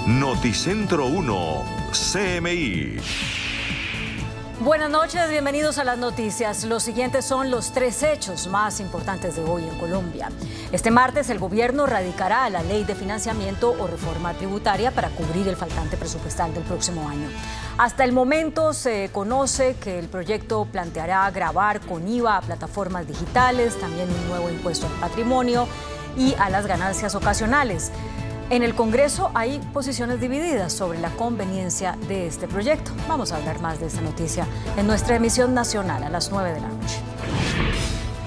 Noticentro 1, CMI. Buenas noches, bienvenidos a las noticias. Los siguientes son los 3 hechos más importantes de hoy en Colombia. Este martes el gobierno radicará la ley de financiamiento o reforma tributaria para cubrir el faltante presupuestal del próximo año. Hasta el momento se conoce que el proyecto planteará gravar con IVA a plataformas digitales, también un nuevo impuesto al patrimonio y a las ganancias ocasionales. En el Congreso hay posiciones divididas sobre la conveniencia de este proyecto. Vamos a hablar más de esta noticia en nuestra emisión nacional a las 9 de la noche.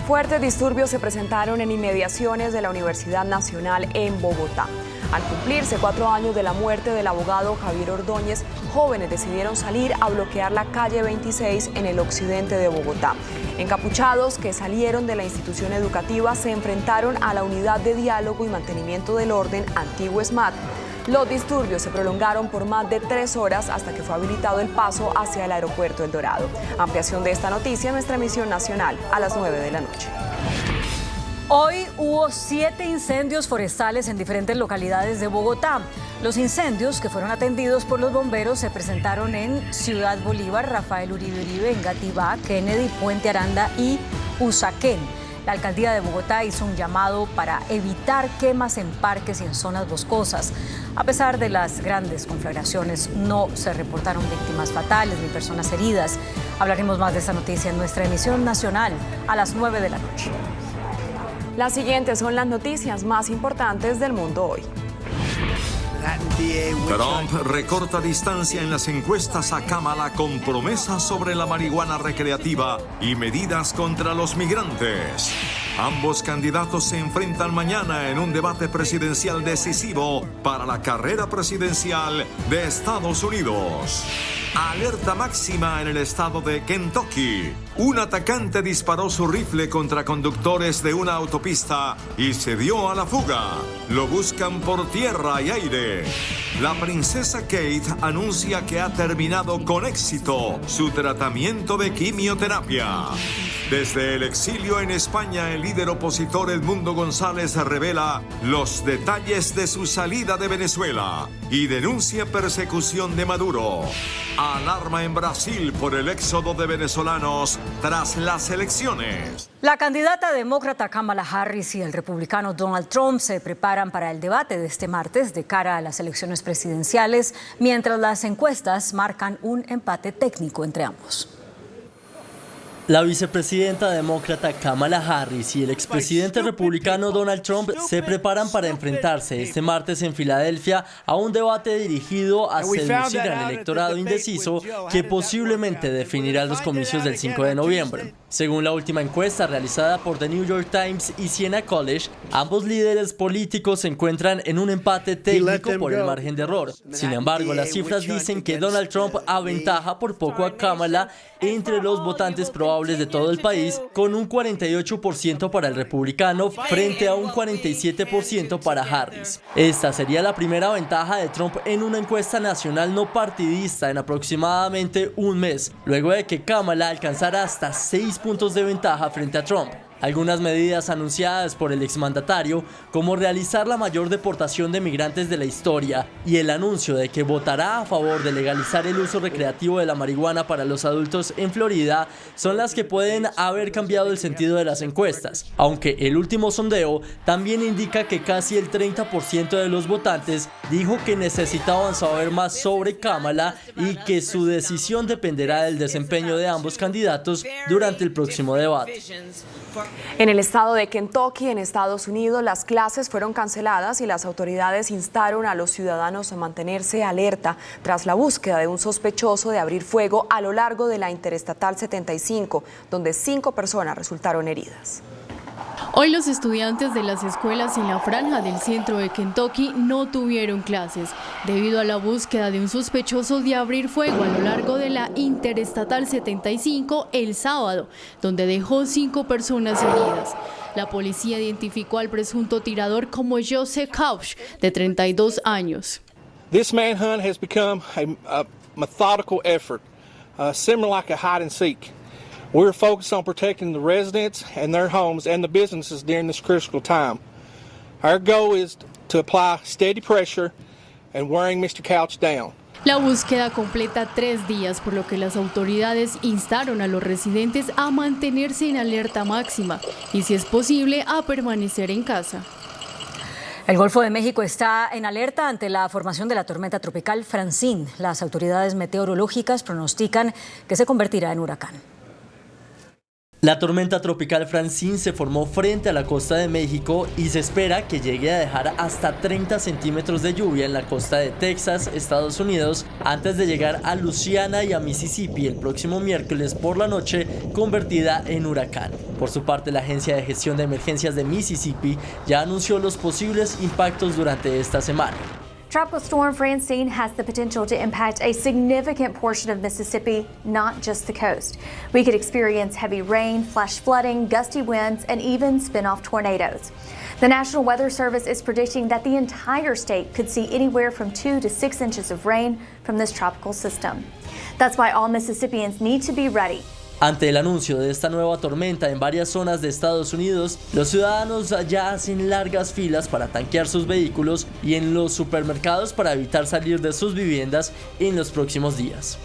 Fuertes disturbios se presentaron en inmediaciones de la Universidad Nacional en Bogotá. Al cumplirse 4 años de la muerte del abogado Javier Ordóñez, jóvenes decidieron salir a bloquear la calle 26 en el occidente de Bogotá. Encapuchados que salieron de la institución educativa se enfrentaron a la Unidad de Diálogo y Mantenimiento del Orden, antiguo SMAT. Los disturbios se prolongaron por más de 3 horas hasta que fue habilitado el paso hacia el aeropuerto El Dorado. Ampliación de esta noticia en nuestra emisión nacional a las 9 de la noche. Hoy hubo 7 incendios forestales en diferentes localidades de Bogotá. Los incendios que fueron atendidos por los bomberos se presentaron en Ciudad Bolívar, Rafael Uribe Uribe, Engativá, Kennedy, Puente Aranda y Usaquén. La alcaldía de Bogotá hizo un llamado para evitar quemas en parques y en zonas boscosas. A pesar de las grandes conflagraciones, no se reportaron víctimas fatales ni personas heridas. Hablaremos más de esta noticia en nuestra emisión nacional a las 9 de la noche. Las siguientes son las noticias más importantes del mundo hoy. Trump recorta distancia en las encuestas a Kamala con promesas sobre la marihuana recreativa y medidas contra los migrantes. Ambos candidatos se enfrentan mañana en un debate presidencial decisivo para la carrera presidencial de Estados Unidos. Alerta máxima en el estado de Kentucky. Un atacante disparó su rifle contra conductores de una autopista y se dio a la fuga. Lo buscan por tierra y aire. La princesa Kate anuncia que ha terminado con éxito su tratamiento de quimioterapia. Desde el exilio en España, el líder opositor Edmundo González revela los detalles de su salida de Venezuela y denuncia persecución de Maduro. Alarma en Brasil por el éxodo de venezolanos tras las elecciones. La candidata demócrata Kamala Harris y el republicano Donald Trump se preparan para el debate de este martes de cara a las elecciones presidenciales, mientras las encuestas marcan un empate técnico entre ambos. La vicepresidenta demócrata Kamala Harris y el expresidente republicano Donald Trump se preparan para enfrentarse este martes en Filadelfia a un debate dirigido a seducir al electorado indeciso que posiblemente definirá los comicios del 5 de noviembre. Según la última encuesta realizada por The New York Times y Siena College, ambos líderes políticos se encuentran en un empate técnico por el margen de error. Sin embargo, las cifras dicen que Donald Trump aventaja por poco a Kamala entre los votantes probables de todo el país, con un 48% para el republicano frente a un 47% para Harris. Esta sería la primera ventaja de Trump en una encuesta nacional no partidista en aproximadamente un mes, luego de que Kamala alcanzara hasta 6 puntos de ventaja frente a Trump. Algunas medidas anunciadas por el exmandatario, como realizar la mayor deportación de migrantes de la historia y el anuncio de que votará a favor de legalizar el uso recreativo de la marihuana para los adultos en Florida, son las que pueden haber cambiado el sentido de las encuestas, aunque el último sondeo también indica que casi el 30% de los votantes dijo que necesitaban saber más sobre Kamala y que su decisión dependerá del desempeño de ambos candidatos durante el próximo debate. En el estado de Kentucky, en Estados Unidos, las clases fueron canceladas y las autoridades instaron a los ciudadanos a mantenerse alerta tras la búsqueda de un sospechoso de abrir fuego a lo largo de la Interestatal 75, donde 5 personas resultaron heridas. Hoy los estudiantes de las escuelas en la franja del centro de Kentucky no tuvieron clases debido a la búsqueda de un sospechoso de abrir fuego a lo largo de la Interestatal 75 el sábado, donde dejó 5 personas heridas. La policía identificó al presunto tirador como Joseph Couch, de 32 años. This manhunt has become a methodical effort, similar like a hide and seek. We're focused on protecting the residents and their homes and the businesses during this critical time. Our goal is to apply steady pressure and wearing Mr. Couch down. La búsqueda completa 3 días, por lo que las autoridades instaron a los residentes a mantenerse en alerta máxima y, si es posible, a permanecer en casa. El Golfo de México está en alerta ante la formación de la tormenta tropical Francine. Las autoridades meteorológicas pronostican que se convertirá en huracán. La tormenta tropical Francine se formó frente a la costa de México y se espera que llegue a dejar hasta 30 centímetros de lluvia en la costa de Texas, Estados Unidos, antes de llegar a Luisiana y a Mississippi el próximo miércoles por la noche, convertida en huracán. Por su parte, la Agencia de Gestión de Emergencias de Mississippi ya anunció los posibles impactos durante esta semana. Tropical storm Francine has the potential to impact a significant portion of Mississippi, not just the coast. We could experience heavy rain, flash flooding, gusty winds, and even spin-off tornadoes. The National Weather Service is predicting that the entire state could see anywhere from 2 to 6 inches of rain from this tropical system. That's why all Mississippians need to be ready. Ante el anuncio de esta nueva tormenta en varias zonas de Estados Unidos, los ciudadanos ya hacen largas filas para tanquear sus vehículos y en los supermercados para evitar salir de sus viviendas en los próximos días.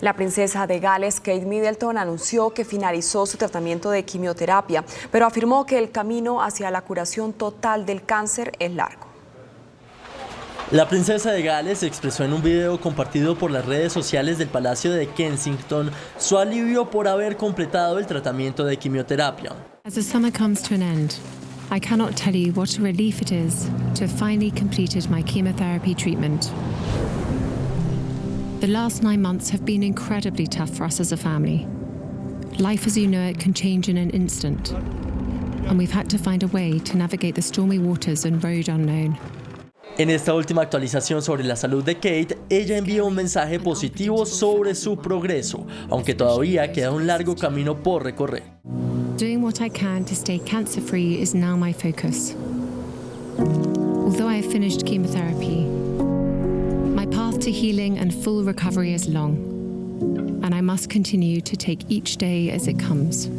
La princesa de Gales, Kate Middleton, anunció que finalizó su tratamiento de quimioterapia, pero afirmó que el camino hacia la curación total del cáncer es largo. La princesa de Gales expresó en un video compartido por las redes sociales del Palacio de Kensington su alivio por haber completado el tratamiento de quimioterapia. As the summer comes to an end, I cannot tell you what a relief it is to have finally completed my chemotherapy treatment. The last 9 months have been incredibly tough for us as a family. Life as you know it can change in an instant, and we've had to find a way to navigate the stormy waters and road unknown. En esta última actualización sobre la salud de Kate, ella envió un mensaje positivo sobre su progreso, aunque todavía queda un largo camino por recorrer. Doing what I can to stay cancer-free is now my focus. Although I have finished chemotherapy, my path to healing and full recovery is long, and I must continue to take each day as it comes.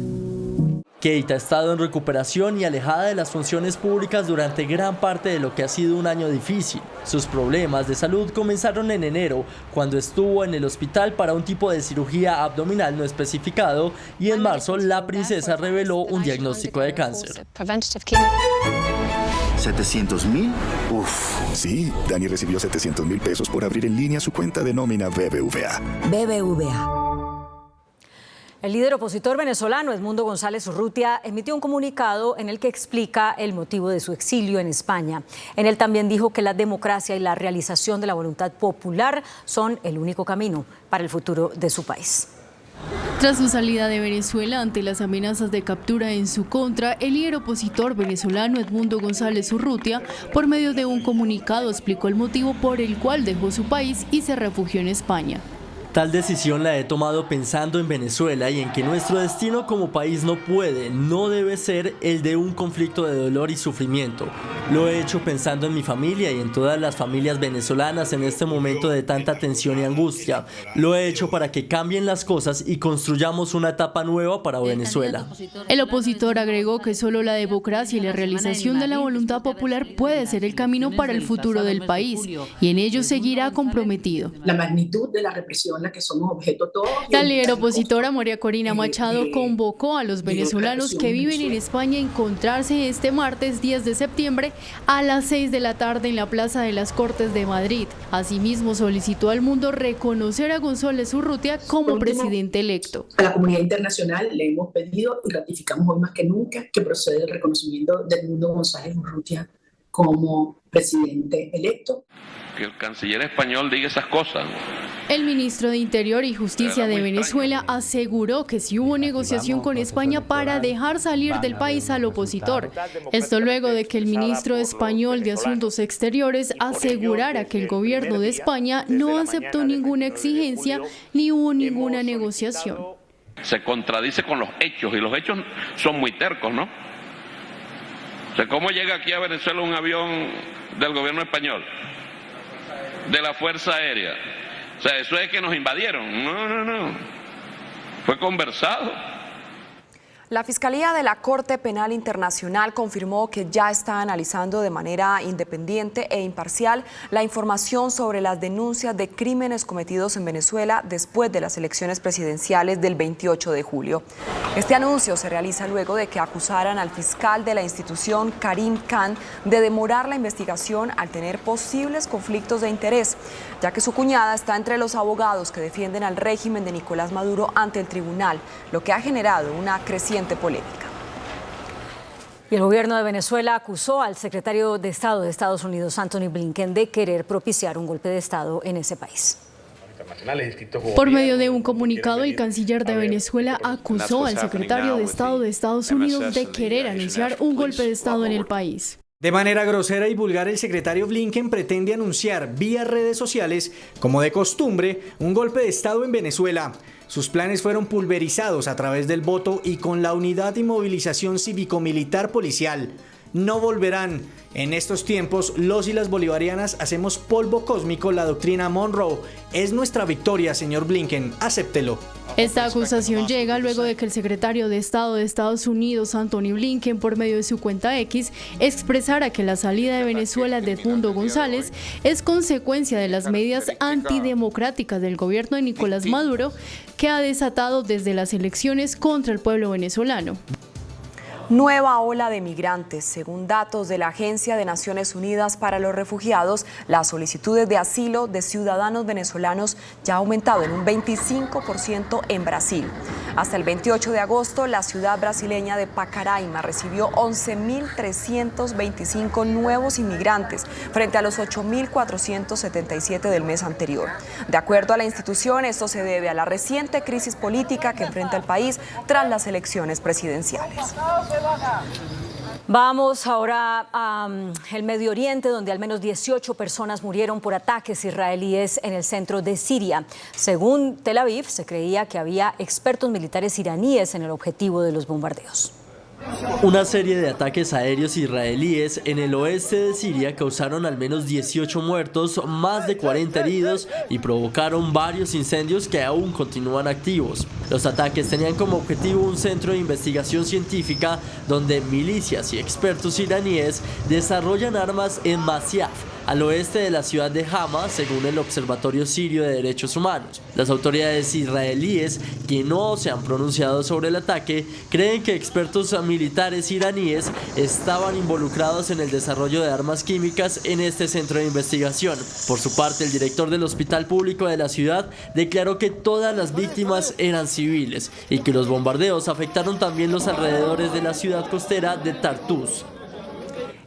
Kate ha estado en recuperación y alejada de las funciones públicas durante gran parte de lo que ha sido un año difícil. Sus problemas de salud comenzaron en enero, cuando estuvo en el hospital para un tipo de cirugía abdominal no especificado, y en marzo la princesa reveló un diagnóstico de cáncer. ¿700,000? Uf. Sí, Dani recibió 700,000 pesos por abrir en línea su cuenta de nómina BBVA. BBVA. El líder opositor venezolano Edmundo González Urrutia emitió un comunicado en el que explica el motivo de su exilio en España. En él también dijo que la democracia y la realización de la voluntad popular son el único camino para el futuro de su país. Tras su salida de Venezuela ante las amenazas de captura en su contra, el líder opositor venezolano Edmundo González Urrutia, por medio de un comunicado, explicó el motivo por el cual dejó su país y se refugió en España. Tal decisión la he tomado pensando en Venezuela y en que nuestro destino como país no debe ser el de un conflicto de dolor y sufrimiento. Lo he hecho pensando en mi familia y en todas las familias venezolanas en este momento de tanta tensión y angustia. Lo he hecho para que cambien las cosas y construyamos una etapa nueva para Venezuela. El opositor agregó que solo la democracia y la realización de la voluntad popular puede ser el camino para el futuro del país, y en ello seguirá comprometido. La magnitud de la represión la que somos objeto todos. La líder opositora María Corina Machado convocó a los venezolanos que viven en España a encontrarse este martes 10 de septiembre a las 6 de la tarde en la Plaza de las Cortes de Madrid. Asimismo, solicitó al mundo reconocer a González Urrutia como presidente electo. A la comunidad internacional le hemos pedido y ratificamos hoy más que nunca que procede el reconocimiento de Edmundo González Urrutia como presidente electo. Que el canciller español diga esas cosas. El ministro de Interior y Justicia de Venezuela aseguró que sí hubo negociación con España para dejar salir del país al opositor. Esto luego de que el ministro español de Asuntos Exteriores asegurara que el gobierno de España no aceptó ninguna exigencia ni hubo ninguna negociación. Se contradice con los hechos, y los hechos son muy tercos, ¿no? O sea, ¿cómo llega aquí a Venezuela un avión del gobierno español, de la Fuerza Aérea? O sea, eso es que nos invadieron. No. Fue conversado. La Fiscalía de la Corte Penal Internacional confirmó que ya está analizando de manera independiente e imparcial la información sobre las denuncias de crímenes cometidos en Venezuela después de las elecciones presidenciales del 28 de julio. Este anuncio se realiza luego de que acusaran al fiscal de la institución, Karim Khan, de demorar la investigación al tener posibles conflictos de interés, ya que su cuñada está entre los abogados que defienden al régimen de Nicolás Maduro ante el tribunal, lo que ha generado una creciente polémica. Y el gobierno de Venezuela acusó al secretario de Estado de Estados Unidos, Anthony Blinken, de querer propiciar un golpe de Estado en ese país. Por medio de un comunicado, el canciller de Venezuela acusó al secretario de Estado de Estados Unidos de querer anunciar un golpe de Estado en el país. De manera grosera y vulgar, el secretario Blinken pretende anunciar vía redes sociales, como de costumbre, un golpe de Estado en Venezuela. Sus planes fueron pulverizados a través del voto y con la unidad y movilización cívico-militar policial. No volverán. En estos tiempos, los y las bolivarianas hacemos polvo cósmico la doctrina Monroe. Es nuestra victoria, señor Blinken. Acéptelo. Esta acusación llega luego de que el secretario de Estado de Estados Unidos, Anthony Blinken, por medio de su cuenta X, expresara que la salida de Venezuela de Edmundo González es consecuencia de las medidas antidemocráticas del gobierno de Nicolás Maduro, que ha desatado desde las elecciones contra el pueblo venezolano. Nueva ola de migrantes. Según datos de la Agencia de Naciones Unidas para los Refugiados, las solicitudes de asilo de ciudadanos venezolanos ya ha aumentado en un 25% en Brasil. Hasta el 28 de agosto, la ciudad brasileña de Pacaraima recibió 11.325 nuevos inmigrantes frente a los 8.477 del mes anterior. De acuerdo a la institución, esto se debe a la reciente crisis política que enfrenta el país tras las elecciones presidenciales. Vamos ahora al Medio Oriente, donde al menos 18 personas murieron por ataques israelíes en el centro de Siria. Según Tel Aviv, se creía que había expertos militares iraníes en el objetivo de los bombardeos. Una serie de ataques aéreos israelíes en el oeste de Siria causaron al menos 18 muertos, más de 40 heridos y provocaron varios incendios que aún continúan activos. Los ataques tenían como objetivo un centro de investigación científica donde milicias y expertos iraníes desarrollan armas en Masyaf, al oeste de la ciudad de Hama, según el Observatorio Sirio de Derechos Humanos. Las autoridades israelíes, que no se han pronunciado sobre el ataque, creen que expertos militares iraníes estaban involucrados en el desarrollo de armas químicas en este centro de investigación. Por su parte, el director del hospital público de la ciudad declaró que todas las víctimas eran civiles y que los bombardeos afectaron también los alrededores de la ciudad costera de Tartus.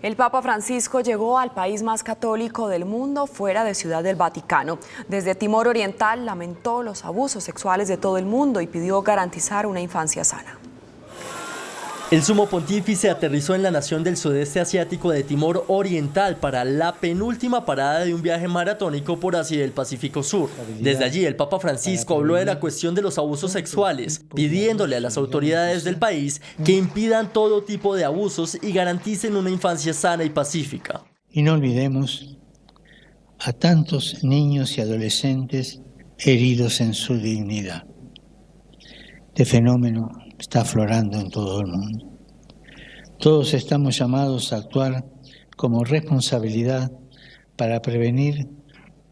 El Papa Francisco llegó al país más católico del mundo fuera de Ciudad del Vaticano. Desde Timor Oriental lamentó los abusos sexuales de todo el mundo y pidió garantizar una infancia sana. El sumo pontífice aterrizó en la nación del sudeste asiático de Timor Oriental para la penúltima parada de un viaje maratónico por Asia y el Pacífico Sur. Desde allí, el Papa Francisco habló de la cuestión de los abusos sexuales, pidiéndole a las autoridades del país que impidan todo tipo de abusos y garanticen una infancia sana y pacífica. Y no olvidemos a tantos niños y adolescentes heridos en su dignidad. Este fenómeno está aflorando en todo el mundo. Todos estamos llamados a actuar como responsabilidad para prevenir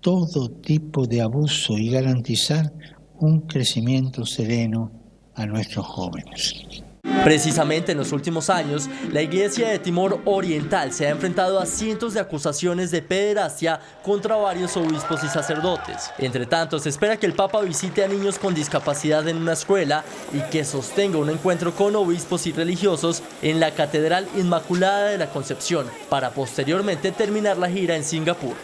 todo tipo de abuso y garantizar un crecimiento sereno a nuestros jóvenes. Precisamente en los últimos años, la Iglesia de Timor Oriental se ha enfrentado a cientos de acusaciones de pederastia contra varios obispos y sacerdotes. Entre tanto, se espera que el Papa visite a niños con discapacidad en una escuela y que sostenga un encuentro con obispos y religiosos en la Catedral Inmaculada de la Concepción, para posteriormente terminar la gira en Singapur.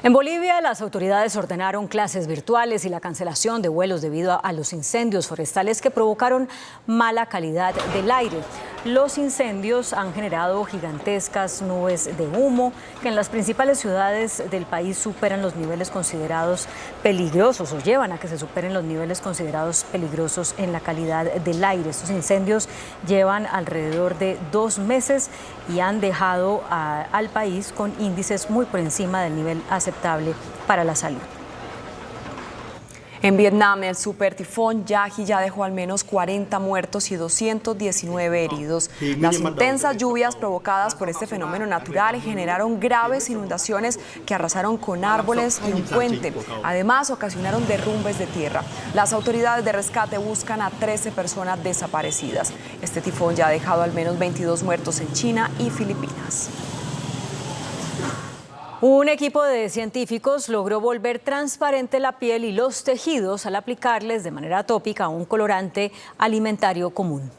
En Bolivia, las autoridades ordenaron clases virtuales y la cancelación de vuelos debido a los incendios forestales que provocaron mala calidad del aire. Los incendios han generado gigantescas nubes de humo que en las principales ciudades del país superan los niveles considerados peligrosos o llevan a que se superen los niveles considerados peligrosos en la calidad del aire. Estos incendios llevan alrededor de 2 meses y han dejado al país con índices muy por encima del nivel aceptable para la salud. En Vietnam, el supertifón Yagi ya dejó al menos 40 muertos y 219 heridos. Las intensas lluvias provocadas por este fenómeno natural generaron graves inundaciones que arrasaron con árboles y un puente. Además, ocasionaron derrumbes de tierra. Las autoridades de rescate buscan a 13 personas desaparecidas. Este tifón ya ha dejado al menos 22 muertos en China y Filipinas. Un equipo de científicos logró volver transparente la piel y los tejidos al aplicarles de manera tópica un colorante alimentario común.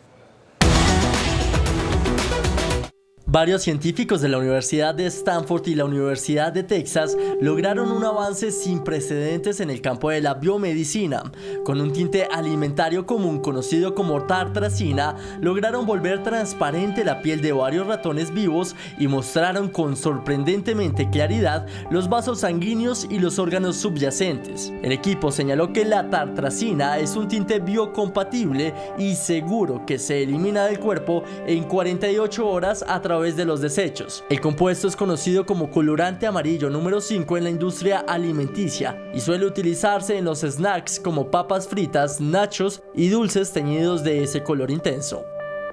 Varios científicos de la Universidad de Stanford y la Universidad de Texas lograron un avance sin precedentes en el campo de la biomedicina. Con un tinte alimentario común conocido como tartrazina, lograron volver transparente la piel de varios ratones vivos y mostraron con sorprendentemente claridad los vasos sanguíneos y los órganos subyacentes. El equipo señaló que la tartrazina es un tinte biocompatible y seguro que se elimina del cuerpo en 48 horas a través de los desechos. El compuesto es conocido como colorante amarillo número 5 en la industria alimenticia y suele utilizarse en los snacks como papas fritas, nachos y dulces teñidos de ese color intenso.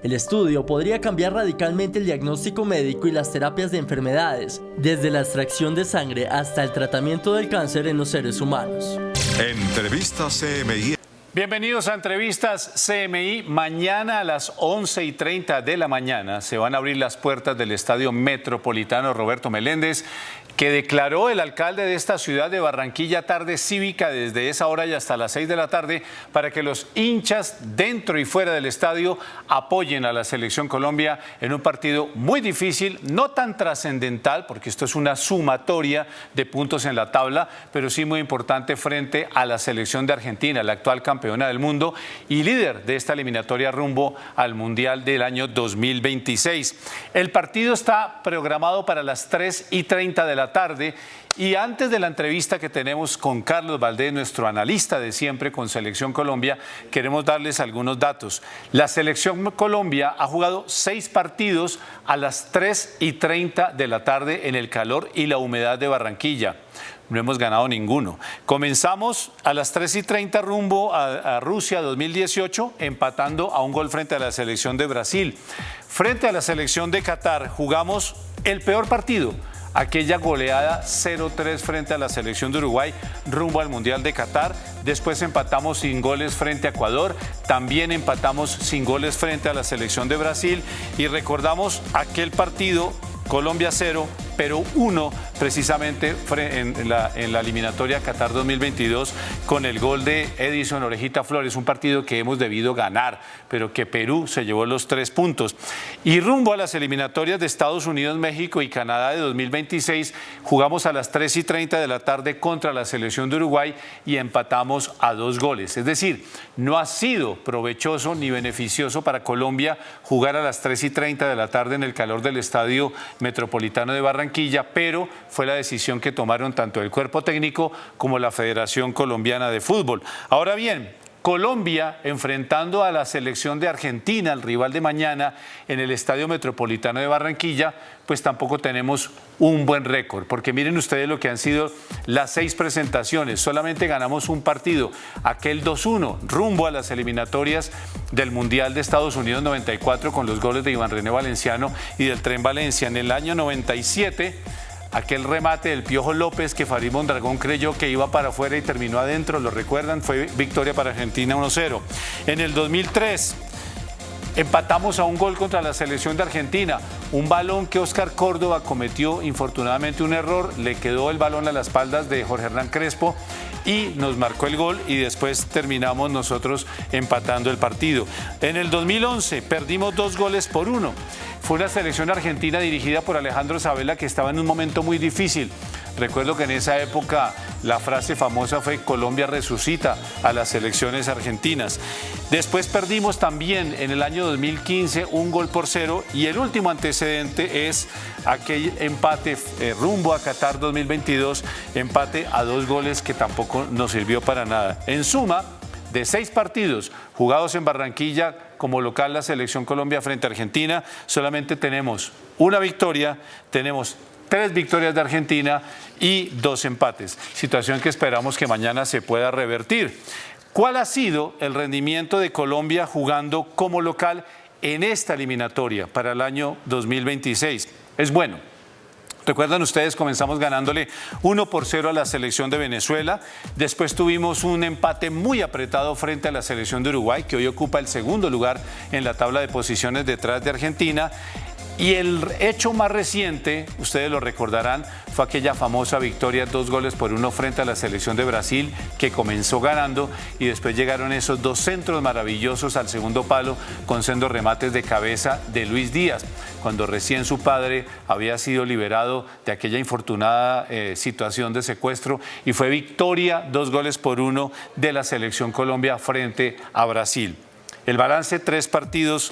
El estudio podría cambiar radicalmente el diagnóstico médico y las terapias de enfermedades, desde la extracción de sangre hasta el tratamiento del cáncer en los seres humanos. Entrevista CMI. Bienvenidos a Entrevistas CMI. Mañana a las 11:30 de la mañana se van a abrir las puertas del Estadio Metropolitano Roberto Meléndez, que declaró el alcalde de esta ciudad de Barranquilla tarde cívica desde esa hora y hasta las 6 de la tarde para que los hinchas dentro y fuera del estadio apoyen a la Selección Colombia en un partido muy difícil, no tan trascendental porque esto es una sumatoria de puntos en la tabla, pero sí muy importante frente a la selección de Argentina, la actual campeona del mundo y líder de esta eliminatoria rumbo al Mundial del año 2026. El partido está programado para las 3:30 de la tarde y antes de la entrevista que tenemos con Carlos Valdés, nuestro analista de siempre con Selección Colombia, queremos darles algunos datos. La Selección Colombia ha jugado 6 partidos a las 3:30 de la tarde en el calor y la humedad de Barranquilla. No hemos ganado ninguno. Comenzamos a las 3:30 rumbo a Rusia 2018, empatando a un gol frente a la selección de Brasil. Frente a la selección de Qatar jugamos el peor partido, aquella goleada 0-3 frente a la selección de Uruguay rumbo al Mundial de Qatar. Después empatamos sin goles frente a Ecuador, también empatamos sin goles frente a la selección de Brasil y recordamos aquel partido Colombia 0, Perú 1, precisamente en la eliminatoria Qatar 2022 con el gol de Edison Orejita Flores, un partido que hemos debido ganar, pero que Perú se llevó los 3 puntos. Y rumbo a las eliminatorias de Estados Unidos, México y Canadá de 2026, jugamos a las 3:30 de la tarde contra la selección de Uruguay y empatamos a 2 goles. Es decir, no ha sido provechoso ni beneficioso para Colombia jugar a las 3:30 de la tarde en el calor del Estadio Metropolitano de Barranquilla, pero fue la decisión que tomaron tanto el cuerpo técnico como la Federación Colombiana de Fútbol. Ahora bien, Colombia enfrentando a la selección de Argentina, el rival de mañana, en el Estadio Metropolitano de Barranquilla, pues tampoco tenemos un buen récord, porque miren ustedes lo que han sido las 6 presentaciones, solamente ganamos un partido, aquel 2-1, rumbo a las eliminatorias del Mundial de Estados Unidos 94 con los goles de Iván René Valenciano y del Tren Valencia. En el año 97, aquel remate del Piojo López que Farid Mondragón creyó que iba para afuera y terminó adentro, lo recuerdan, fue victoria para Argentina 1-0. En el 2003 empatamos a un gol contra la selección de Argentina, un balón que Óscar Córdoba cometió infortunadamente un error, le quedó el balón a las espaldas de Jorge Hernán Crespo y nos marcó el gol y después terminamos nosotros empatando el partido. En el 2011 perdimos 2-1. Fue una selección argentina dirigida por Alejandro Sabella que estaba en un momento muy difícil. Recuerdo que en esa época la frase famosa fue Colombia resucita a las selecciones argentinas. Después perdimos también en el año 2015 1-0 y el último antecedente es aquel empate rumbo a Qatar 2022, empate a 2 goles que tampoco nos sirvió para nada. En suma, de 6 partidos jugados en Barranquilla como local la Selección Colombia frente a Argentina, solamente tenemos una victoria, tenemos 3 victorias de Argentina y 2 empates, situación que esperamos que mañana se pueda revertir. ¿Cuál ha sido el rendimiento de Colombia jugando como local en esta eliminatoria para el año 2026? Es bueno. Recuerdan ustedes, comenzamos ganándole 1-0 a la selección de Venezuela, después tuvimos un empate muy apretado frente a la selección de Uruguay, que hoy ocupa el segundo lugar en la tabla de posiciones detrás de Argentina. Y el hecho más reciente, ustedes lo recordarán, fue aquella famosa victoria 2-1 frente a la selección de Brasil, que comenzó ganando y después llegaron esos 2 centros maravillosos al segundo palo con sendos remates de cabeza de Luis Díaz, cuando recién su padre había sido liberado de aquella infortunada situación de secuestro, y fue victoria 2-1 de la selección Colombia frente a Brasil. El balance: 3 partidos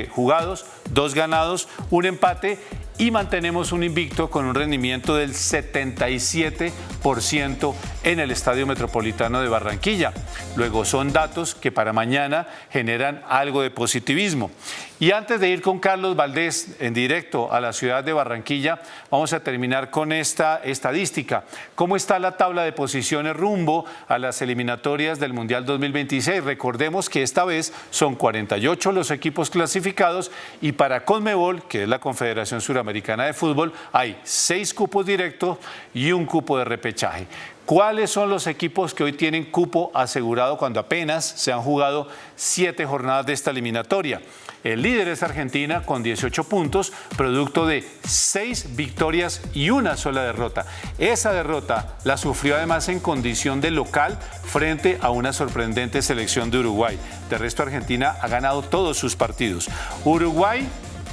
jugados, 2 ganados, 1 empate, y mantenemos un invicto con un rendimiento del 77% en el Estadio Metropolitano de Barranquilla. Luego son datos que para mañana generan algo de positivismo. Y antes de ir con Carlos Valdés en directo a la ciudad de Barranquilla, vamos a terminar con esta estadística. ¿Cómo está la tabla de posiciones rumbo a las eliminatorias del Mundial 2026? Recordemos que esta vez son 48 los equipos clasificados, y para Conmebol, que es la Confederación Suramericana de Fútbol, hay 6 cupos directos y 1 cupo de repechaje. ¿Cuáles son los equipos que hoy tienen cupo asegurado cuando apenas se han jugado 7 jornadas de esta eliminatoria? El líder es Argentina con 18 puntos, producto de 6 victorias y 1 sola derrota. Esa derrota la sufrió además en condición de local frente a una sorprendente selección de Uruguay. De resto, Argentina ha ganado todos sus partidos. Uruguay,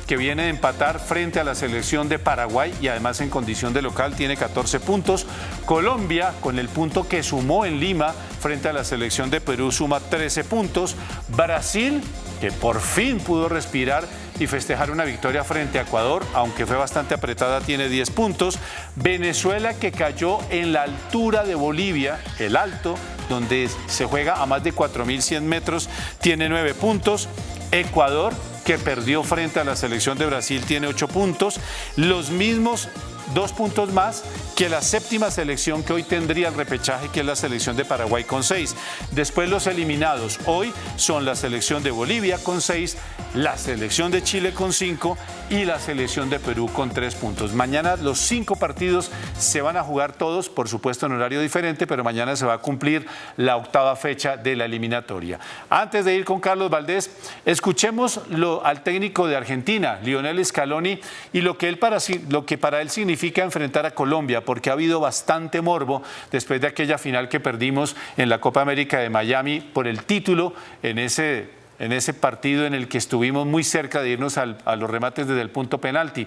que viene de empatar frente a la selección de Paraguay y además en condición de local, tiene 14 puntos. Colombia, con el punto que sumó en Lima frente a la selección de Perú, suma 13 puntos. Brasil, que por fin pudo respirar y festejar una victoria frente a Ecuador, aunque fue bastante apretada, tiene 10 puntos. Venezuela, que cayó en la altura de Bolivia, el Alto, donde se juega a más de 4.100 metros, tiene 9 puntos. Ecuador, que perdió frente a la selección de Brasil, tiene 8 puntos, los mismos 2 puntos más que la 7ª selección que hoy tendría el repechaje, que es la selección de Paraguay, con 6. Después los eliminados hoy son la selección de Bolivia con 6, la selección de Chile con 5 y la selección de Perú con 3 puntos. Mañana los 5 partidos se van a jugar todos, por supuesto en horario diferente, pero mañana se va a cumplir la 8ª fecha de la eliminatoria. Antes de ir con Carlos Valdés, escuchemos al técnico de Argentina, Lionel Scaloni, y lo que para él significa enfrentar a Colombia, porque ha habido bastante morbo después de aquella final que perdimos en la Copa América de Miami por el título, en ese partido en el que estuvimos muy cerca de irnos a los remates desde el punto penalti.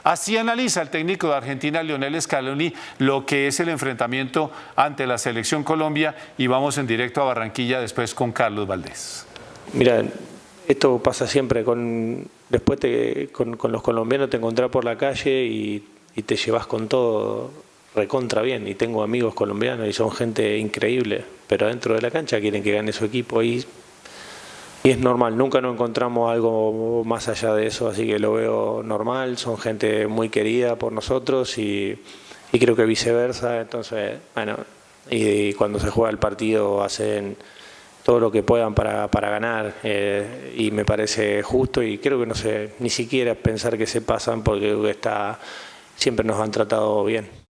Así analiza el técnico de Argentina, Lionel Scaloni, lo que es el enfrentamiento ante la selección Colombia, y vamos en directo a Barranquilla después con Carlos Valdés. Mira, esto pasa siempre, después con los colombianos te encontrás por la calle y te llevas con todo recontra bien, y tengo amigos colombianos y son gente increíble, pero dentro de la cancha quieren que gane su equipo y es normal, nunca nos encontramos algo más allá de eso, así que lo veo normal, son gente muy querida por nosotros y creo que viceversa. Entonces, bueno, y cuando se juega el partido hacen todo lo que puedan para ganar, y me parece justo, y creo que no sé ni siquiera pensar que se pasan, porque siempre nos han tratado bien.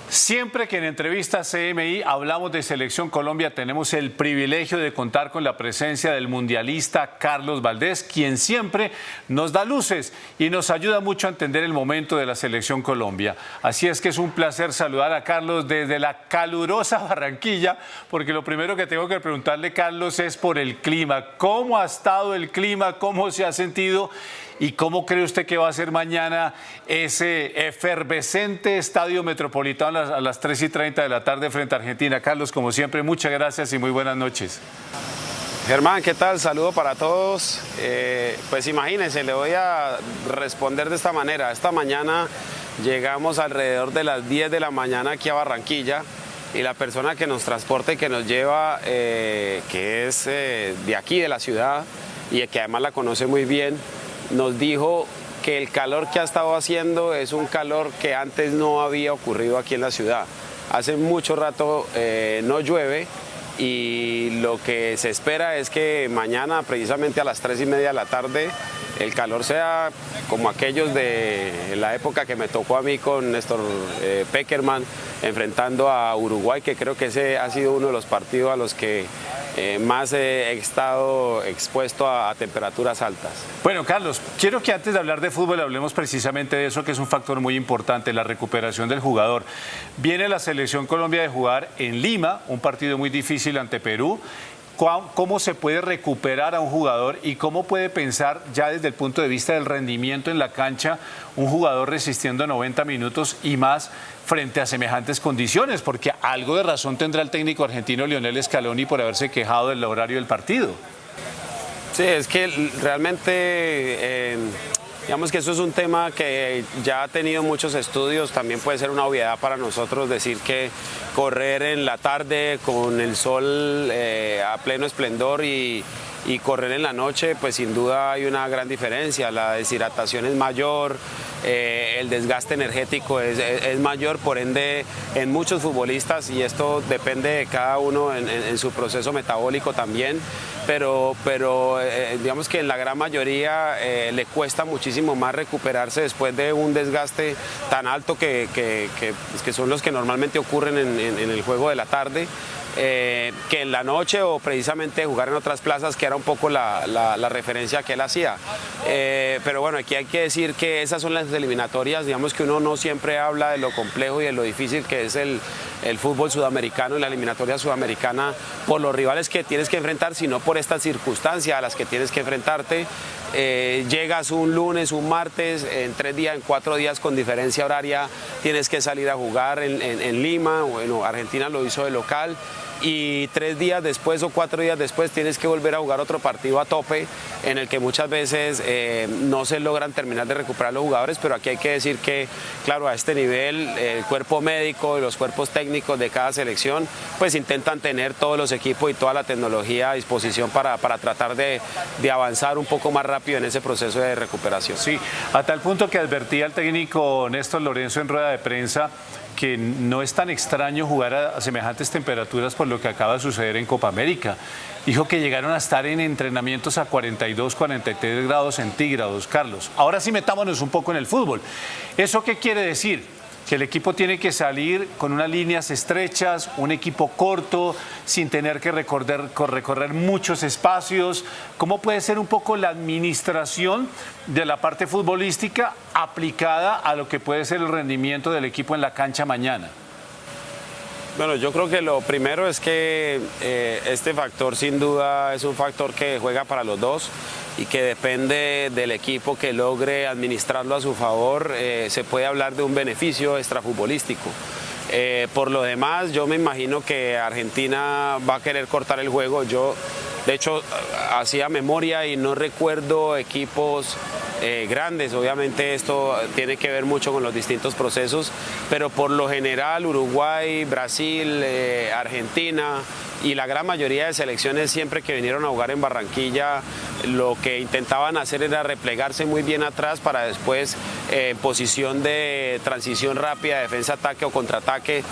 Siempre que en Entrevistas CMI hablamos de Selección Colombia, tenemos el privilegio de contar con la presencia del mundialista Carlos Valdés, quien siempre nos da luces y nos ayuda mucho a entender el momento de la Selección Colombia. Así es que es un placer saludar a Carlos desde la calurosa Barranquilla, porque lo primero que tengo que preguntarle, Carlos, es por el clima. ¿Cómo ha estado el clima? ¿Cómo se ha sentido? ¿Y cómo cree usted que va a ser mañana ese efervescente Estadio Metropolitano a las 3:30 de la tarde frente a Argentina? Carlos, como siempre, muchas gracias y muy buenas noches. Germán, ¿qué tal? Saludo para todos. Pues imagínense, le voy a responder de esta manera. Esta mañana llegamos alrededor de las 10 de la mañana aquí a Barranquilla, y la persona que nos transporta y que nos lleva, que es de aquí, de la ciudad, y que además la conoce muy bien, nos dijo porque el calor que ha estado haciendo es un calor que antes no había ocurrido aquí en la ciudad. Hace mucho rato no llueve y lo que se espera es que mañana, precisamente a las 3:30 de la tarde, el calor sea como aquellos de la época que me tocó a mí con Néstor Pekerman enfrentando a Uruguay, que creo que ese ha sido uno de los partidos a los que más he estado expuesto a temperaturas altas. Bueno, Carlos, quiero que antes de hablar de fútbol hablemos precisamente de eso, que es un factor muy importante, la recuperación del jugador. Viene la Selección Colombia de jugar en Lima, un partido muy difícil ante Perú. ¿Cómo se puede recuperar a un jugador y cómo puede pensar ya desde el punto de vista del rendimiento en la cancha un jugador resistiendo 90 minutos y más frente a semejantes condiciones? Porque algo de razón tendrá el técnico argentino Lionel Scaloni por haberse quejado del horario del partido. Sí, es que realmente digamos que eso es un tema que ya ha tenido muchos estudios. También puede ser una obviedad para nosotros decir que correr en la tarde con el sol a pleno esplendor y correr en la noche, pues sin duda hay una gran diferencia. La deshidratación es mayor, el desgaste energético es mayor, por ende en muchos futbolistas, y esto depende de cada uno en su proceso metabólico también, pero digamos que en la gran mayoría le cuesta muchísimo más recuperarse después de un desgaste tan alto que son los que normalmente ocurren en el juego de la tarde. Que en la noche o precisamente jugar en otras plazas, que era un poco la referencia que él hacía. Pero bueno, aquí hay que decir que esas son las eliminatorias, digamos que uno no siempre habla de lo complejo y de lo difícil que es el fútbol sudamericano y la eliminatoria sudamericana por los rivales que tienes que enfrentar, sino por estas circunstancias a las que tienes que enfrentarte. Llegas un lunes, un martes, en 3 días, en 4 días con diferencia horaria, tienes que salir a jugar en Lima. Bueno, Argentina lo hizo de local, y 3 días después o 4 días después tienes que volver a jugar otro partido a tope, en el que muchas veces no se logran terminar de recuperar los jugadores. Pero aquí hay que decir que, claro, a este nivel el cuerpo médico y los cuerpos técnicos de cada selección pues intentan tener todos los equipos y toda la tecnología a disposición para tratar de avanzar un poco más rápido en ese proceso de recuperación. Sí, a tal punto que advertía el técnico Néstor Lorenzo en rueda de prensa que no es tan extraño jugar a semejantes temperaturas por lo que acaba de suceder en Copa América. Dijo que llegaron a estar en entrenamientos a 42, 43 grados centígrados, Carlos. Ahora sí metámonos un poco en el fútbol. ¿Eso qué quiere decir? Que el equipo tiene que salir con unas líneas estrechas, un equipo corto, sin tener que recorrer muchos espacios. ¿Cómo puede ser un poco la administración de la parte futbolística aplicada a lo que puede ser el rendimiento del equipo en la cancha mañana? Bueno, yo creo que lo primero es que este factor sin duda es un factor que juega para los dos y que depende del equipo que logre administrarlo a su favor. Se puede hablar de un beneficio extrafutbolístico. Por lo demás, yo me imagino que Argentina va a querer cortar el juego. Yo, de hecho, hacía memoria y no recuerdo equipos grandes. Obviamente esto tiene que ver mucho con los distintos procesos, pero por lo general Uruguay, Brasil, Argentina y la gran mayoría de selecciones siempre que vinieron a jugar en Barranquilla lo que intentaban hacer era replegarse muy bien atrás para después en posición de transición rápida, defensa-ataque o contraataque,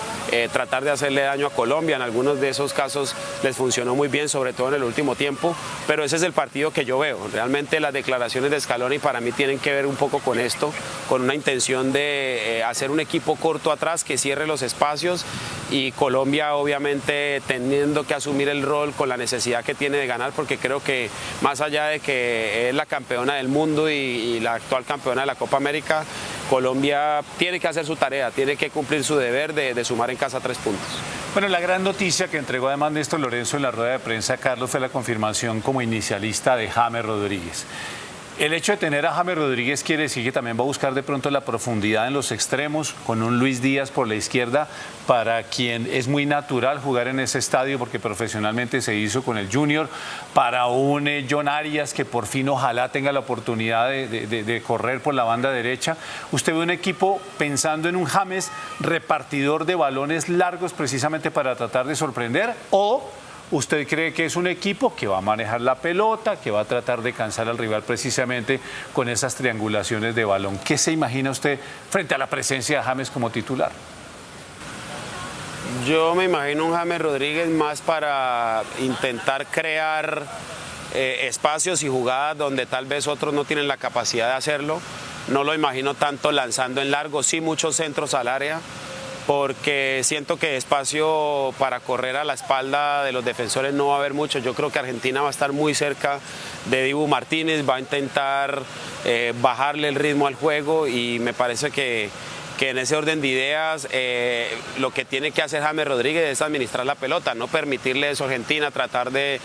tratar de hacerle daño a Colombia. En algunos de esos casos les funcionó muy bien, sobre todo en el último tiempo, pero ese es el partido que yo veo. Realmente las declaraciones de Scaloni para mí tienen que ver un poco con esto, con una intención de hacer un equipo corto atrás que cierre los espacios, y Colombia obviamente teniendo que asumir el rol con la necesidad que tiene de ganar, porque creo que más allá de que es la campeona del mundo y la actual campeona de la Copa América, Colombia tiene que hacer su tarea, tiene que cumplir su deber de sumar en casa 3 puntos. Bueno, la gran noticia que entregó además Néstor Lorenzo en la rueda de prensa, Carlos, fue la confirmación como inicialista de James Rodríguez. El hecho de tener a James Rodríguez quiere decir que también va a buscar de pronto la profundidad en los extremos, con un Luis Díaz por la izquierda, para quien es muy natural jugar en ese estadio porque profesionalmente se hizo con el Junior, para un John Arias que por fin ojalá tenga la oportunidad de correr por la banda derecha. ¿Usted ve un equipo pensando en un James repartidor de balones largos precisamente para tratar de sorprender, o ¿Usted cree que es un equipo que va a manejar la pelota, que va a tratar de cansar al rival precisamente con esas triangulaciones de balón? ¿Qué se imagina usted frente a la presencia de James como titular? Yo me imagino un James Rodríguez más para intentar crear espacios y jugadas donde tal vez otros no tienen la capacidad de hacerlo. No lo imagino tanto lanzando en largo, sí muchos centros al área, porque siento que espacio para correr a la espalda de los defensores no va a haber mucho. Yo creo que Argentina va a estar muy cerca de Dibu Martínez, va a intentar bajarle el ritmo al juego y me parece que en ese orden de ideas lo que tiene que hacer James Rodríguez es administrar la pelota, no permitirle eso a Argentina, tratar de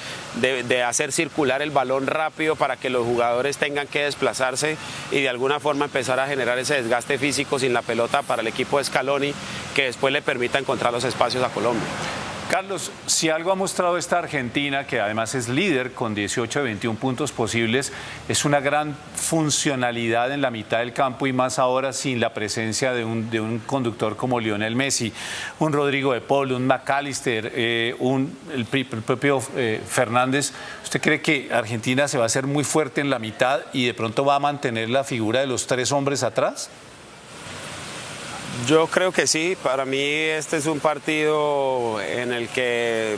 hacer circular el balón rápido para que los jugadores tengan que desplazarse y de alguna forma empezar a generar ese desgaste físico sin la pelota para el equipo de Scaloni que después le permita encontrar los espacios a Colombia. Carlos, si algo ha mostrado esta Argentina, que además es líder con 18 de 21 puntos posibles, es una gran funcionalidad en la mitad del campo y más ahora sin la presencia de un conductor como Lionel Messi, un Rodrigo de Paul, un McAllister, el propio Fernández. ¿Usted cree que Argentina se va a hacer muy fuerte en la mitad y de pronto va a mantener la figura de los tres hombres atrás? Yo creo que sí, para mí este es un partido en el que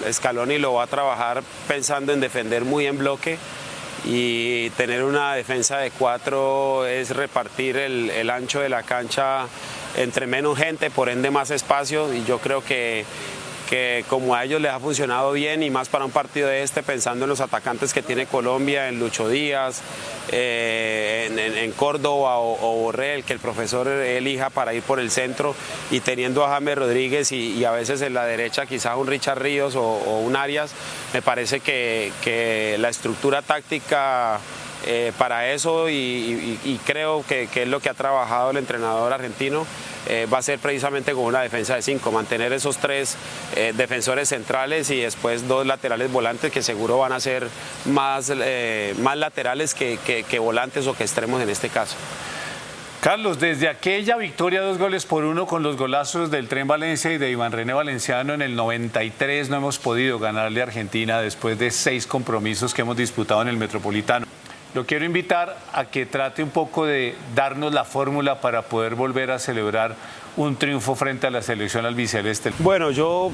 Scaloni lo va a trabajar pensando en defender muy en bloque y tener una defensa de 4 es repartir el ancho de la cancha entre menos gente, por ende más espacio y yo creo que como a ellos les ha funcionado bien y más para un partido de pensando en los atacantes que tiene Colombia, en Lucho Díaz, en Córdoba o Borrell, que el profesor elija para ir por el centro y teniendo a James Rodríguez y a veces en la derecha quizás un Richard Ríos o un Arias, me parece que la estructura táctica para eso y creo que es lo que ha trabajado el entrenador argentino, va a ser precisamente con una defensa de 5, mantener esos 3 defensores centrales y después 2 laterales volantes que seguro van a ser más laterales que volantes o que extremos en este caso. Carlos, desde aquella victoria 2-1 con los golazos del Tren Valencia y de Iván René Valenciano en el 93 no hemos podido ganarle a Argentina después de 6 compromisos que hemos disputado en el Metropolitano. Lo quiero invitar a que trate un poco de darnos la fórmula para poder volver a celebrar un triunfo frente a la selección albiceleste. Bueno, yo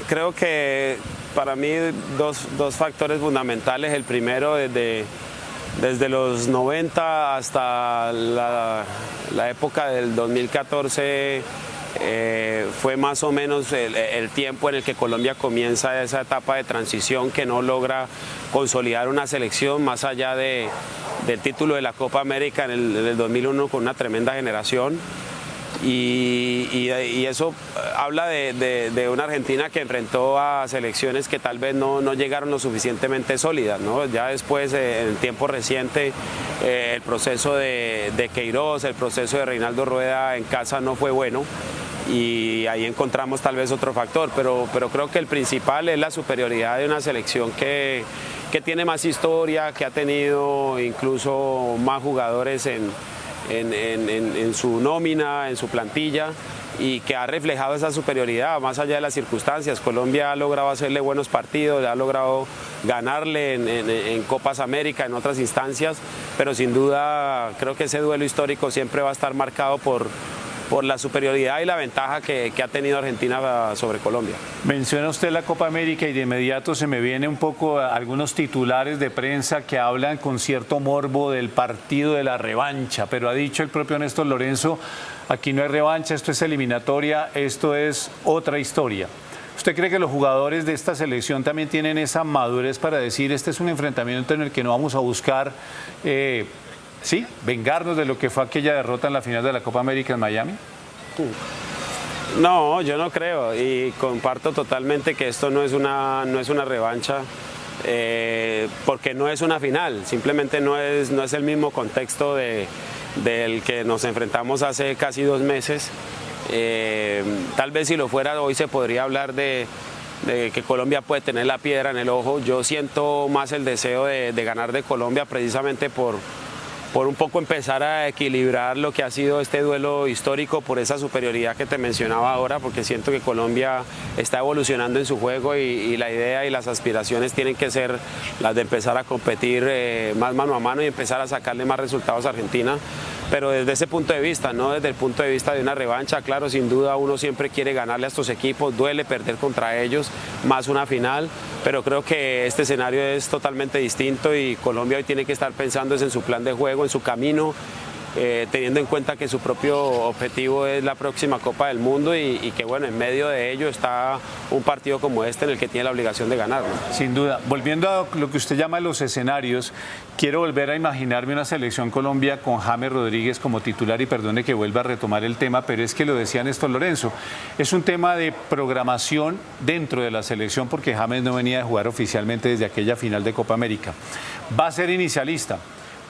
creo que para mí dos factores fundamentales. El primero, desde los 90 hasta la época del 2014, fue más o menos el tiempo en el que Colombia comienza esa etapa de transición que no logra consolidar una selección más allá del título de la Copa América en el 2001 con una tremenda generación y eso habla de una Argentina que enfrentó a selecciones que tal vez no llegaron lo suficientemente sólidas, ¿no? Ya después, en el tiempo reciente, el proceso de Queiroz, el proceso de Reinaldo Rueda en casa no fue bueno. Y ahí encontramos tal vez otro factor, pero creo que el principal es la superioridad de una selección que tiene más historia, que ha tenido incluso más jugadores en su nómina, en su plantilla y que ha reflejado esa superioridad más allá de las circunstancias. Colombia ha logrado hacerle buenos partidos, ha logrado ganarle en Copas América, en otras instancias, pero sin duda creo que ese duelo histórico siempre va a estar marcado por la superioridad y la ventaja que ha tenido Argentina sobre Colombia. Menciona usted la Copa América y de inmediato se me viene un poco algunos titulares de prensa que hablan con cierto morbo del partido de la revancha, pero ha dicho el propio Néstor Lorenzo, aquí no hay revancha, esto es eliminatoria, esto es otra historia. ¿Usted cree que los jugadores de esta selección también tienen esa madurez para decir este es un enfrentamiento en el que no vamos a buscar sí, vengarnos de lo que fue aquella derrota en la final de la Copa América en Miami? No, yo no creo y comparto totalmente que esto no es una revancha porque no es una final, simplemente no es el mismo contexto del que nos enfrentamos hace casi 2 meses. Tal vez si lo fuera hoy se podría hablar de que Colombia puede tener la piedra en el ojo. Yo siento más el deseo de ganar de Colombia precisamente por por un poco empezar a equilibrar lo que ha sido este duelo histórico por esa superioridad que te mencionaba ahora, porque siento que Colombia está evolucionando en su juego y la idea y las aspiraciones tienen que ser las de empezar a competir más mano a mano y empezar a sacarle más resultados a Argentina. Pero desde ese punto de vista, no desde el punto de vista de una revancha, claro, sin duda uno siempre quiere ganarle a estos equipos, duele perder contra ellos, más una final, pero creo que este escenario es totalmente distinto y Colombia hoy tiene que estar pensando en su plan de juego, en su camino, teniendo en cuenta que su propio objetivo es la próxima Copa del Mundo y que bueno, en medio de ello está un partido como este en el que tiene la obligación de ganar, ¿no? Sin duda. Volviendo a lo que usted llama los escenarios, quiero volver a imaginarme una selección Colombia con James Rodríguez como titular y perdone que vuelva a retomar el tema, pero es que lo decía Néstor Lorenzo, es un tema de programación dentro de la selección porque James no venía de jugar oficialmente desde aquella final de Copa América. Va a ser inicialista.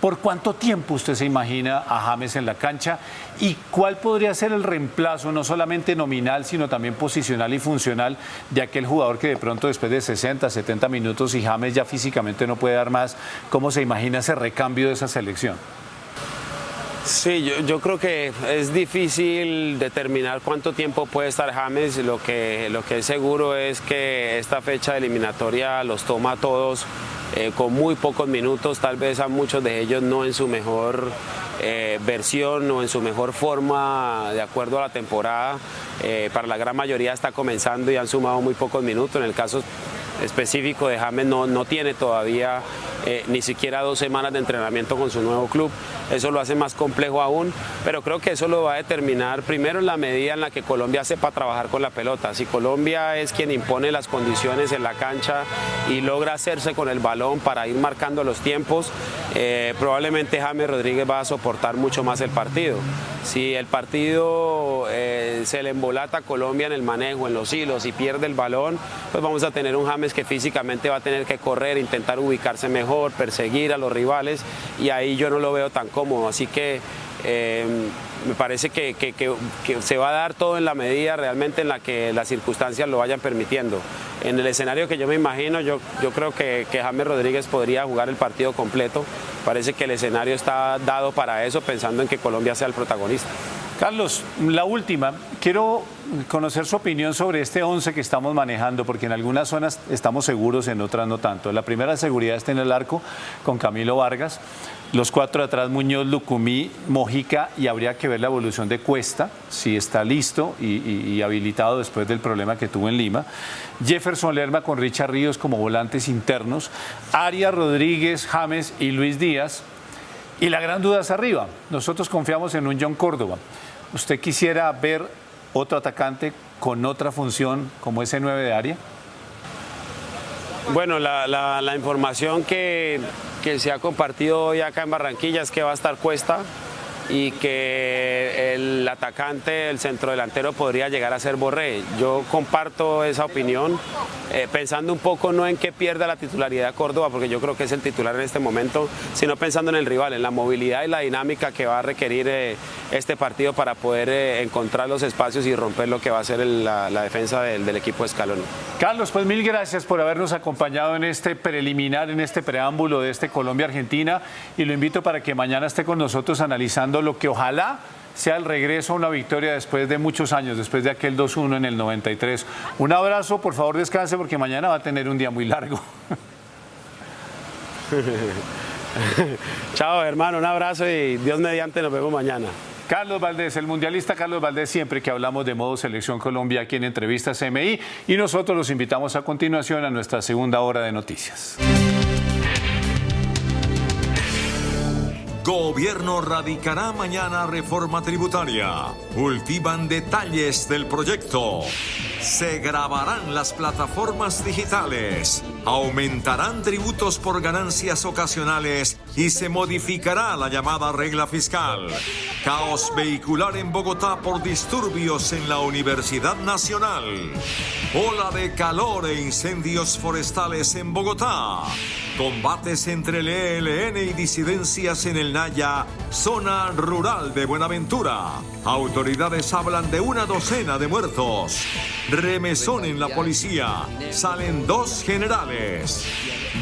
¿Por cuánto tiempo usted se imagina a James en la cancha? ¿Y cuál podría ser el reemplazo, no solamente nominal, sino también posicional y funcional, de aquel jugador que de pronto después de 60, 70 minutos y James ya físicamente no puede dar más? ¿Cómo se imagina ese recambio de esa selección? Sí, yo creo que es difícil determinar cuánto tiempo puede estar James. Lo que es seguro es que esta fecha de eliminatoria los toma a todos con muy pocos minutos, tal vez a muchos de ellos no en su mejor versión o en su mejor forma de acuerdo a la temporada. Para la gran mayoría está comenzando y han sumado muy pocos minutos. En el caso específico de James no tiene todavía ni siquiera 2 semanas de entrenamiento con su nuevo club. Eso lo hace más complejo aún, pero creo que eso lo va a determinar primero en la medida en la que Colombia sepa trabajar con la pelota. Si Colombia es quien impone las condiciones en la cancha y logra hacerse con el balón para ir marcando los tiempos, probablemente James Rodríguez va a soportar mucho más el partido. Si el partido se le embolata a Colombia en el manejo, en los hilos y pierde el balón, pues vamos a tener un James que físicamente va a tener que correr, intentar ubicarse mejor, perseguir a los rivales y ahí yo no lo veo tan cómodo. Así que me parece que se va a dar todo en la medida realmente en la que las circunstancias lo vayan permitiendo. En el escenario que yo me imagino, yo creo que James Rodríguez podría jugar el partido completo. Parece que el escenario está dado para eso, pensando en que Colombia sea el protagonista. Carlos, la última, quiero conocer su opinión sobre este 11 que estamos manejando, porque en algunas zonas estamos seguros, en otras no tanto. La primera seguridad está en el arco con Camilo Vargas, los 4 de atrás Muñoz, Lucumí, Mojica, y habría que ver la evolución de Cuesta, si está listo y habilitado después del problema que tuvo en Lima. Jefferson Lerma con Richard Ríos como volantes internos, Arias, Rodríguez, James y Luis Díaz. Y la gran duda es arriba. Nosotros confiamos en un John Córdoba. ¿Usted quisiera ver otro atacante con otra función como ese 9 de área? Bueno, la información que se ha compartido hoy acá en Barranquilla es que va a estar Cuesta y que el atacante, el centrodelantero podría llegar a ser Borré. Yo comparto esa opinión, pensando un poco no en que pierda la titularidad de Córdoba, porque yo creo que es el titular en este momento, sino pensando en el rival, en la movilidad y la dinámica que va a requerir este partido para poder encontrar los espacios y romper lo que va a ser la defensa del equipo de Scaloni. Carlos, pues mil gracias por habernos acompañado en este preliminar, en este preámbulo de este Colombia-Argentina, y lo invito para que mañana esté con nosotros analizando lo que ojalá sea el regreso a una victoria después de muchos años, después de aquel 2-1 en el 93. Un abrazo, por favor descanse porque mañana va a tener un día muy largo. Chao, hermano, un abrazo y Dios mediante nos vemos mañana. Carlos Valdés, el mundialista Carlos Valdés, siempre que hablamos de modo Selección Colombia aquí en Entrevistas CMI, y nosotros los invitamos a continuación a nuestra segunda hora de noticias. Gobierno radicará mañana reforma tributaria. Ultiman detalles del proyecto. Se grabarán las plataformas digitales. Aumentarán tributos por ganancias ocasionales y se modificará la llamada regla fiscal. Caos vehicular en Bogotá por disturbios en la Universidad Nacional. Ola de calor e incendios forestales en Bogotá. Combates entre el ELN y disidencias en el Naya, zona rural de Buenaventura. Autoridades hablan de una docena de muertos. Remesón en la policía. Salen 2 generales.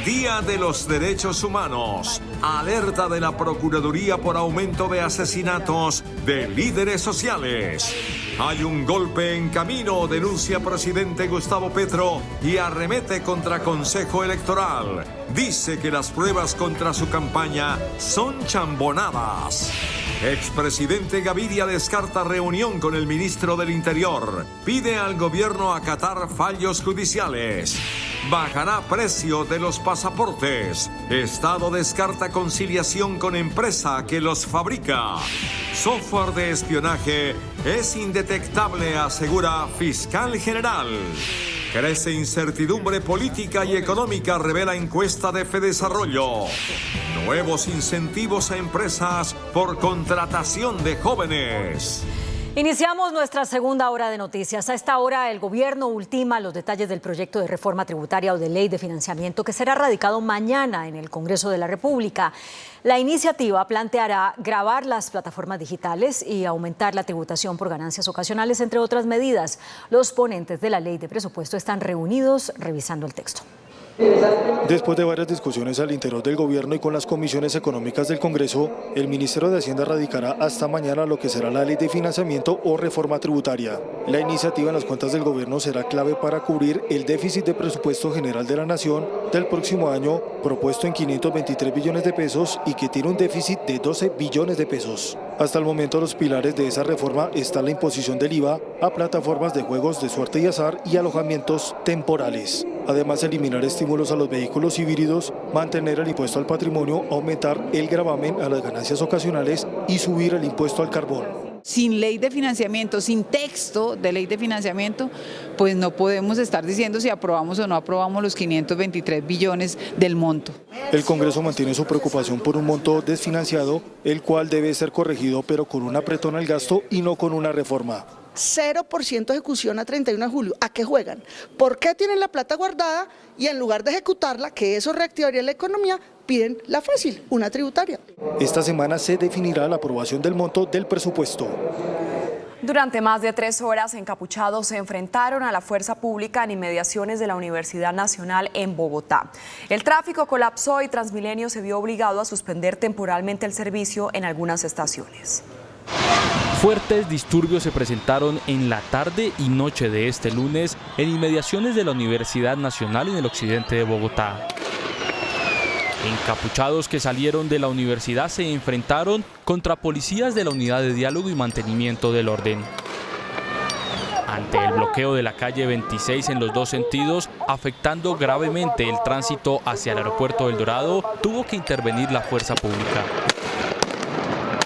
Día de los Derechos Humanos. Alerta de la Procuraduría por aumento de asesinatos de líderes sociales. Hay un golpe en camino, denuncia presidente Gustavo Petro y arremete contra Consejo Electoral. Dice que las pruebas contra su campaña son chambonadas. Expresidente Gaviria descarta reunión con el ministro del Interior. Pide al gobierno acatar fallos judiciales. Bajará precio de los pasaportes. Estado descarta conciliación con empresa que los fabrica. Software de espionaje es indetectable, asegura fiscal general. Crece incertidumbre política y económica, revela encuesta de Fedesarrollo. Nuevos incentivos a empresas por contratación de jóvenes. Iniciamos nuestra segunda hora de noticias. A esta hora el gobierno ultima los detalles del proyecto de reforma tributaria o de ley de financiamiento que será radicado mañana en el Congreso de la República. La iniciativa planteará gravar las plataformas digitales y aumentar la tributación por ganancias ocasionales, entre otras medidas. Los ponentes de la ley de presupuesto están reunidos revisando el texto. Después de varias discusiones al interior del gobierno y con las comisiones económicas del Congreso, el Ministerio de Hacienda radicará hasta mañana lo que será la ley de financiamiento o reforma tributaria. La iniciativa en las cuentas del gobierno será clave para cubrir el déficit de presupuesto general de la nación del próximo año, propuesto en 523 billones de pesos y que tiene un déficit de 12 billones de pesos. Hasta el momento los pilares de esa reforma están la imposición del IVA a plataformas de juegos de suerte y azar y alojamientos temporales. Además, eliminar estímulos a los vehículos híbridos, mantener el impuesto al patrimonio, aumentar el gravamen a las ganancias ocasionales y subir el impuesto al carbón. Sin ley de financiamiento, sin texto de ley de financiamiento, pues no podemos estar diciendo si aprobamos o no aprobamos los 523 billones del monto. El Congreso mantiene su preocupación por un monto desfinanciado, el cual debe ser corregido, pero con un apretón al gasto y no con una reforma. 0% ejecución a 31 de julio. ¿A qué juegan? ¿Por qué tienen la plata guardada y en lugar de ejecutarla, que eso reactivaría la economía, piden la fácil, una tributaria? Esta semana se definirá la aprobación del monto del presupuesto. Durante más de 3 horas, encapuchados se enfrentaron a la fuerza pública en inmediaciones de la Universidad Nacional en Bogotá. El tráfico colapsó y Transmilenio se vio obligado a suspender temporalmente el servicio en algunas estaciones. Fuertes disturbios se presentaron en la tarde y noche de este lunes en inmediaciones de la Universidad Nacional en el occidente de Bogotá. Encapuchados que salieron de la universidad se enfrentaron contra policías de la Unidad de Diálogo y Mantenimiento del Orden. Ante el bloqueo de la calle 26 en los dos sentidos, afectando gravemente el tránsito hacia el aeropuerto del Dorado, tuvo que intervenir la fuerza pública.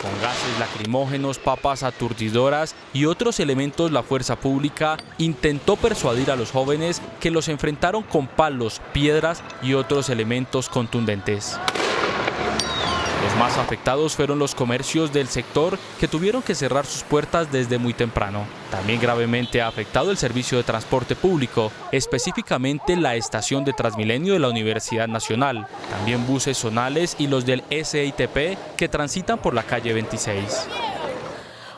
Con gases lacrimógenos, papas aturdidoras y otros elementos, la fuerza pública intentó persuadir a los jóvenes que los enfrentaron con palos, piedras y otros elementos contundentes. Los más afectados fueron los comercios del sector, que tuvieron que cerrar sus puertas desde muy temprano. También gravemente ha afectado el servicio de transporte público, específicamente la estación de Transmilenio de la Universidad Nacional, también buses zonales y los del SITP que transitan por la calle 26.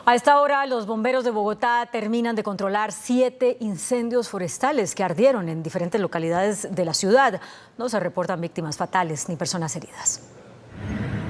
A esta hora, los bomberos de Bogotá terminan de controlar 7 incendios forestales que ardieron en diferentes localidades de la ciudad. No se reportan víctimas fatales ni personas heridas.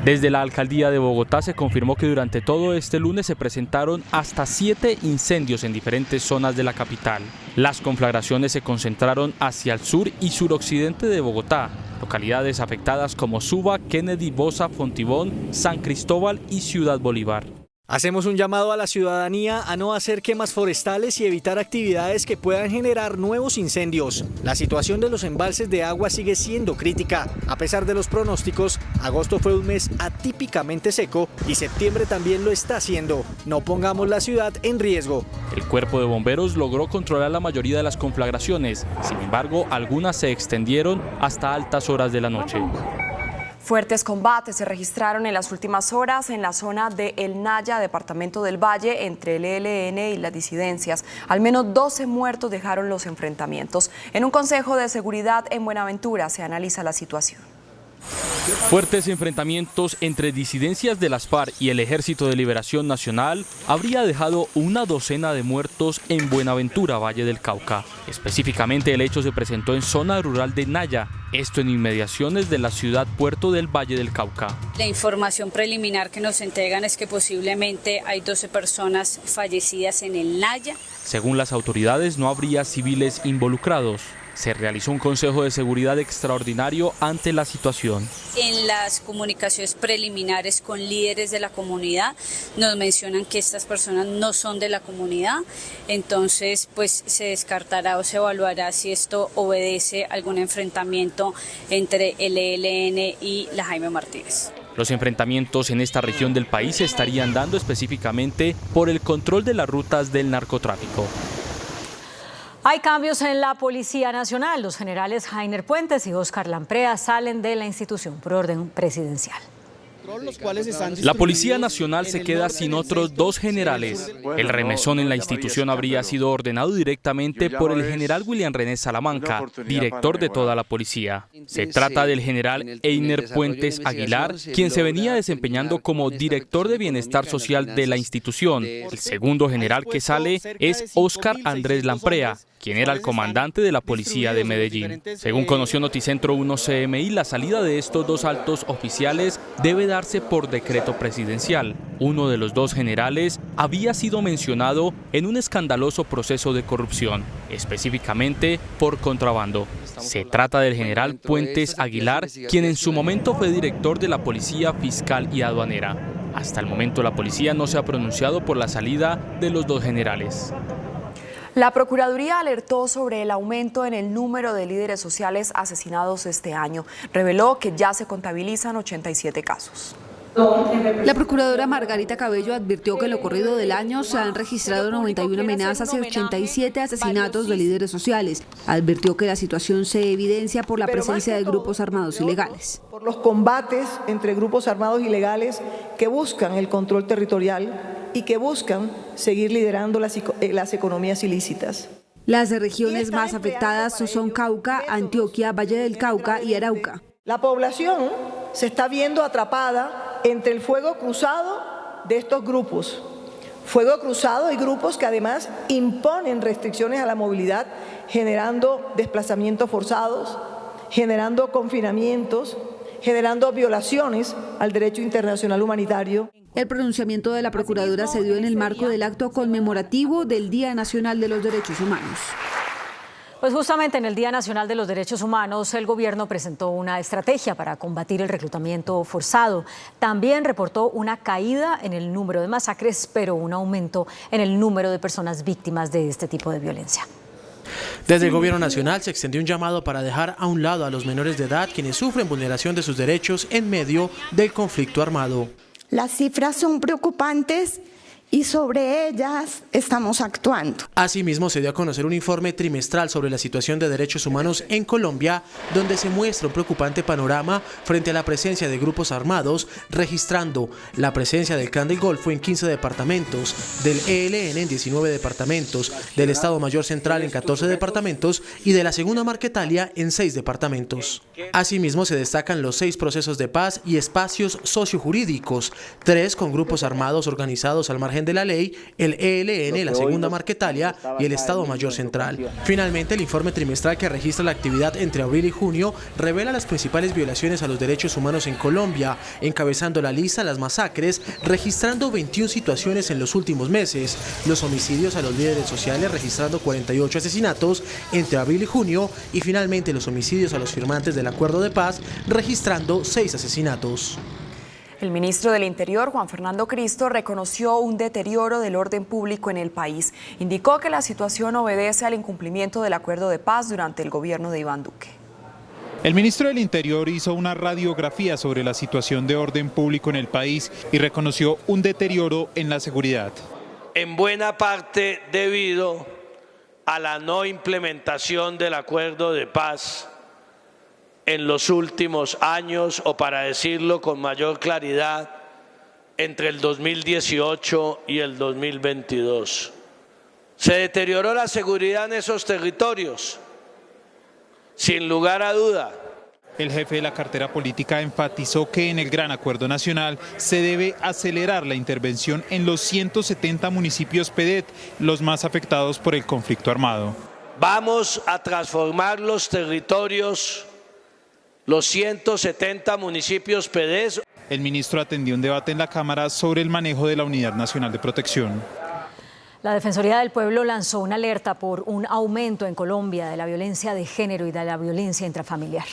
Desde la alcaldía de Bogotá se confirmó que durante todo este lunes se presentaron hasta 7 incendios en diferentes zonas de la capital. Las conflagraciones se concentraron hacia el sur y suroccidente de Bogotá, localidades afectadas como Suba, Kennedy, Bosa, Fontibón, San Cristóbal y Ciudad Bolívar. Hacemos un llamado a la ciudadanía a no hacer quemas forestales y evitar actividades que puedan generar nuevos incendios. La situación de los embalses de agua sigue siendo crítica. A pesar de los pronósticos, agosto fue un mes atípicamente seco y septiembre también lo está haciendo. No pongamos la ciudad en riesgo. El cuerpo de bomberos logró controlar la mayoría de las conflagraciones. Sin embargo, algunas se extendieron hasta altas horas de la noche. Fuertes combates se registraron en las últimas horas en la zona de El Naya, departamento del Valle, entre el ELN y las disidencias. Al menos 12 muertos dejaron los enfrentamientos. En un consejo de seguridad en Buenaventura se analiza la situación. Fuertes enfrentamientos entre disidencias de las FARC y el Ejército de Liberación Nacional habría dejado una docena de muertos en Buenaventura, Valle del Cauca. Específicamente el hecho se presentó en zona rural de Naya, esto en inmediaciones de la ciudad puerto del Valle del Cauca. La información preliminar que nos entregan es que posiblemente hay 12 personas fallecidas en el Naya. Según las autoridades, no habría civiles involucrados. Se realizó un consejo de seguridad extraordinario ante la situación. En las comunicaciones preliminares con líderes de la comunidad nos mencionan que estas personas no son de la comunidad, entonces pues se descartará o se evaluará si esto obedece a algún enfrentamiento entre el ELN y la Jaime Martínez. Los enfrentamientos en esta región del país se estarían dando específicamente por el control de las rutas del narcotráfico. Hay cambios en la Policía Nacional. Los generales Jainer Puentes y Óscar Lamprea salen de la institución por orden presidencial. La Policía Nacional se queda sin otros 2 generales. El remesón en la institución habría sido ordenado directamente por el general William René Salamanca, director de toda la policía. Se trata del general Einer Puentes Aguilar, quien se venía desempeñando como director de Bienestar Social de la institución. El segundo general que sale es Óscar Andrés Lamprea, quien era el comandante de la policía de Medellín. Según conoció Noticentro 1 CMI, la salida de estos 2 altos oficiales debe darse por decreto presidencial. Uno de los 2 generales había sido mencionado en un escandaloso proceso de corrupción, específicamente por contrabando. Se trata del general Puentes Aguilar, quien en su momento fue director de la Policía Fiscal y Aduanera. Hasta el momento la policía no se ha pronunciado por la salida de los 2 generales. La Procuraduría alertó sobre el aumento en el número de líderes sociales asesinados este año. Reveló que ya se contabilizan 87 casos. La procuradora Margarita Cabello advirtió que en lo corrido del año se han registrado 91 amenazas y 87 asesinatos de líderes sociales. Advirtió que la situación se evidencia por la presencia de grupos armados ilegales. Por los combates entre grupos armados ilegales que buscan el control territorial y que buscan seguir liderando las economías ilícitas. Las regiones más afectadas son Cauca, Antioquia, Valle del Cauca y Arauca. La población se está viendo atrapada entre el fuego cruzado de estos grupos. Fuego cruzado y grupos que además imponen restricciones a la movilidad, generando desplazamientos forzados, generando confinamientos, generando violaciones al derecho internacional humanitario. El pronunciamiento de la Procuradora se dio en el marco del acto conmemorativo del Día Nacional de los Derechos Humanos. Pues justamente en el Día Nacional de los Derechos Humanos, el gobierno presentó una estrategia para combatir el reclutamiento forzado. También reportó una caída en el número de masacres, pero un aumento en el número de personas víctimas de este tipo de violencia. Desde el Gobierno Nacional se extendió un llamado para dejar a un lado a los menores de edad quienes sufren vulneración de sus derechos en medio del conflicto armado. Las cifras son preocupantes y sobre ellas estamos actuando. Asimismo, se dio a conocer un informe trimestral sobre la situación de derechos humanos en Colombia, donde se muestra un preocupante panorama frente a la presencia de grupos armados, registrando la presencia del Clan del Golfo en 15 departamentos, del ELN en 19 departamentos, del Estado Mayor Central en 14 departamentos y de la Segunda Marquetalia en 6 departamentos. Asimismo, se destacan los 6 procesos de paz y espacios sociojurídicos, 3 con grupos armados organizados al margen de la ley, el ELN, la Segunda Marquetalia y el Estado Mayor Central. Finalmente, el informe trimestral que registra la actividad entre abril y junio revela las principales violaciones a los derechos humanos en Colombia, encabezando la lista las masacres, registrando 21 situaciones en los últimos meses, los homicidios a los líderes sociales registrando 48 asesinatos entre abril y junio y finalmente los homicidios a los firmantes del acuerdo de paz registrando 6 asesinatos. El ministro del Interior, Juan Fernando Cristo, reconoció un deterioro del orden público en el país. Indicó que la situación obedece al incumplimiento del acuerdo de paz durante el gobierno de Iván Duque. El ministro del Interior hizo una radiografía sobre la situación de orden público en el país y reconoció un deterioro en la seguridad. En buena parte debido a la no implementación del acuerdo de paz en los últimos años, o para decirlo con mayor claridad, entre el 2018 y el 2022. Se deterioró la seguridad en esos territorios, sin lugar a duda. El jefe de la cartera política enfatizó que en el Gran Acuerdo Nacional se debe acelerar la intervención en los 170 municipios PEDET, los más afectados por el conflicto armado. Vamos a transformar los territorios, los 170 municipios PEDET. El ministro atendió un debate en la Cámara sobre el manejo de la Unidad Nacional de Protección. La Defensoría del Pueblo lanzó una alerta por un aumento en Colombia de la violencia de género y de la violencia intrafamiliar.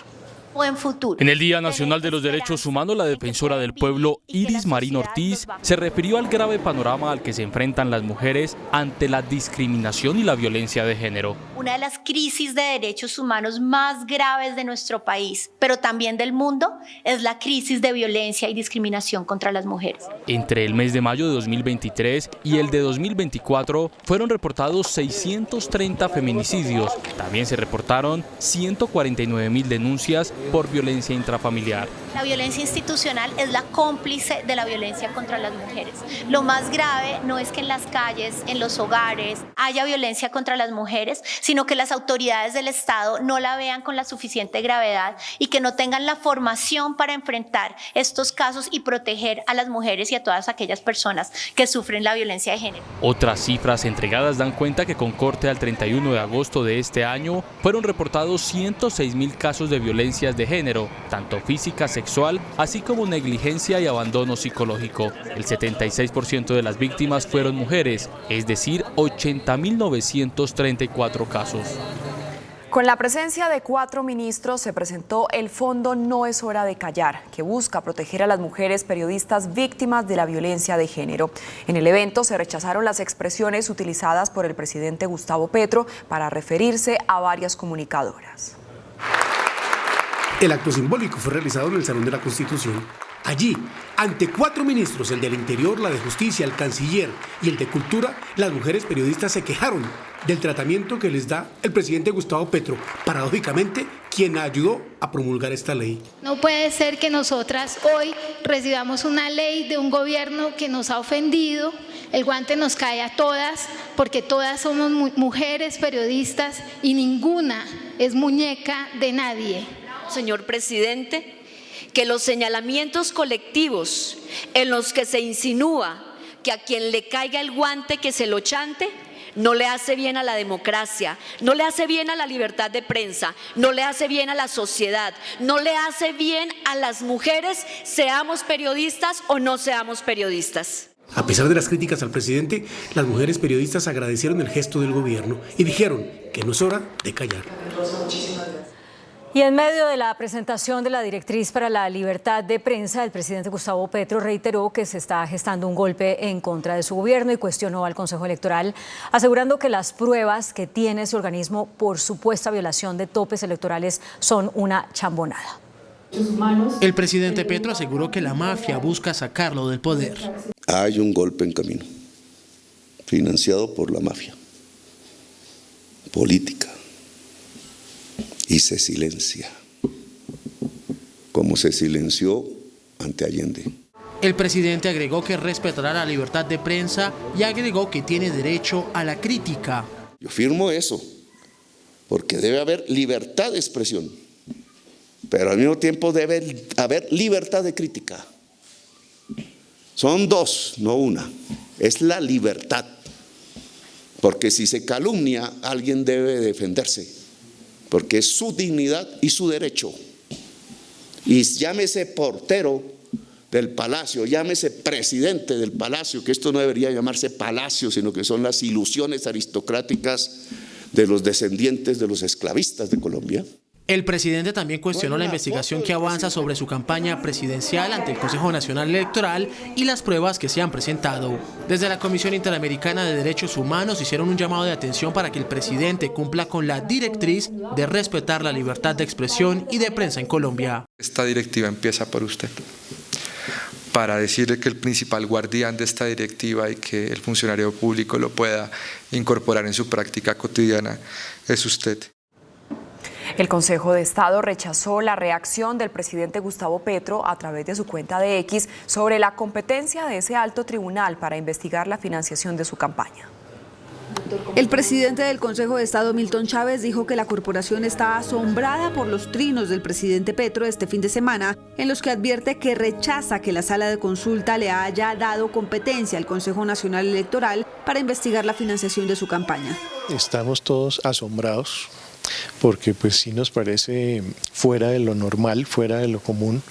En el Día Nacional de los Derechos Humanos, la defensora del pueblo, Iris Marín Ortiz, se refirió al grave panorama al que se enfrentan las mujeres ante la discriminación y la violencia de género. Una de las crisis de derechos humanos más graves de nuestro país, pero también del mundo, es la crisis de violencia y discriminación contra las mujeres. Entre el mes de mayo de 2023 y el de 2024 fueron reportados 630 feminicidios. También se reportaron 149.000 denuncias por violencia intrafamiliar. La violencia institucional es la cómplice de la violencia contra las mujeres. Lo más grave no es que en las calles, en los hogares, haya violencia contra las mujeres, sino que las autoridades del Estado no la vean con la suficiente gravedad y que no tengan la formación para enfrentar estos casos y proteger a las mujeres y a todas aquellas personas que sufren la violencia de género. Otras cifras entregadas dan cuenta que con corte al 31 de agosto de este año fueron reportados 106.000 casos de violencias de género, tanto física, sexual, así como negligencia y abandono psicológico. El 76% de las víctimas fueron mujeres, es decir, 80.934 casos. Con la presencia de 4 ministros se presentó el Fondo No es Hora de Callar, que busca proteger a las mujeres periodistas víctimas de la violencia de género. En el evento se rechazaron las expresiones utilizadas por el presidente Gustavo Petro para referirse a varias comunicadoras. El acto simbólico fue realizado en el Salón de la Constitución. Allí, ante 4 ministros, el del Interior, la de Justicia, el Canciller y el de Cultura, las mujeres periodistas se quejaron del tratamiento que les da el presidente Gustavo Petro, paradójicamente, quien ayudó a promulgar esta ley. No puede ser que nosotras hoy recibamos una ley de un gobierno que nos ha ofendido. El guante nos cae a todas, porque todas somos mujeres periodistas y ninguna es muñeca de nadie. Señor presidente, que los señalamientos colectivos en los que se insinúa que a quien le caiga el guante que se lo chante, no le hace bien a la democracia, no le hace bien a la libertad de prensa, no le hace bien a la sociedad, no le hace bien a las mujeres, seamos periodistas o no seamos periodistas. A pesar de las críticas al presidente, las mujeres periodistas agradecieron el gesto del gobierno y dijeron que no es hora de callar. Y en medio de la presentación de la directriz para la libertad de prensa, el presidente Gustavo Petro reiteró que se está gestando un golpe en contra de su gobierno y cuestionó al Consejo Electoral, asegurando que las pruebas que tiene ese organismo por supuesta violación de topes electorales son una chambonada. El presidente Petro aseguró que la mafia busca sacarlo del poder. Hay un golpe en camino, financiado por la mafia política. Y se silencia, como se silenció ante Allende. El presidente agregó que respetará la libertad de prensa y agregó que tiene derecho a la crítica. Yo firmo eso, porque debe haber libertad de expresión, pero al mismo tiempo debe haber libertad de crítica. Son dos, no una, es la libertad, porque si se calumnia, alguien debe defenderse. Porque es su dignidad y su derecho. Y llámese portero del palacio, llámese presidente del palacio, que esto no debería llamarse palacio, sino que son las ilusiones aristocráticas de los descendientes de los esclavistas de Colombia. El presidente también cuestionó la investigación que avanza sobre su campaña presidencial ante el Consejo Nacional Electoral y las pruebas que se han presentado. Desde la Comisión Interamericana de Derechos Humanos hicieron un llamado de atención para que el presidente cumpla con la directriz de respetar la libertad de expresión y de prensa en Colombia. Esta directiva empieza por usted, para decirle que el principal guardián de esta directiva y que el funcionario público lo pueda incorporar en su práctica cotidiana es usted. El Consejo de Estado rechazó la reacción del presidente Gustavo Petro a través de su cuenta de X sobre la competencia de ese alto tribunal para investigar la financiación de su campaña. El presidente del Consejo de Estado, Milton Chávez, dijo que la corporación está asombrada por los trinos del presidente Petro este fin de semana, en los que advierte que rechaza que la sala de consulta le haya dado competencia al Consejo Nacional Electoral para investigar la financiación de su campaña. Estamos todos asombrados porque pues sí nos parece fuera de lo normal, fuera de lo común,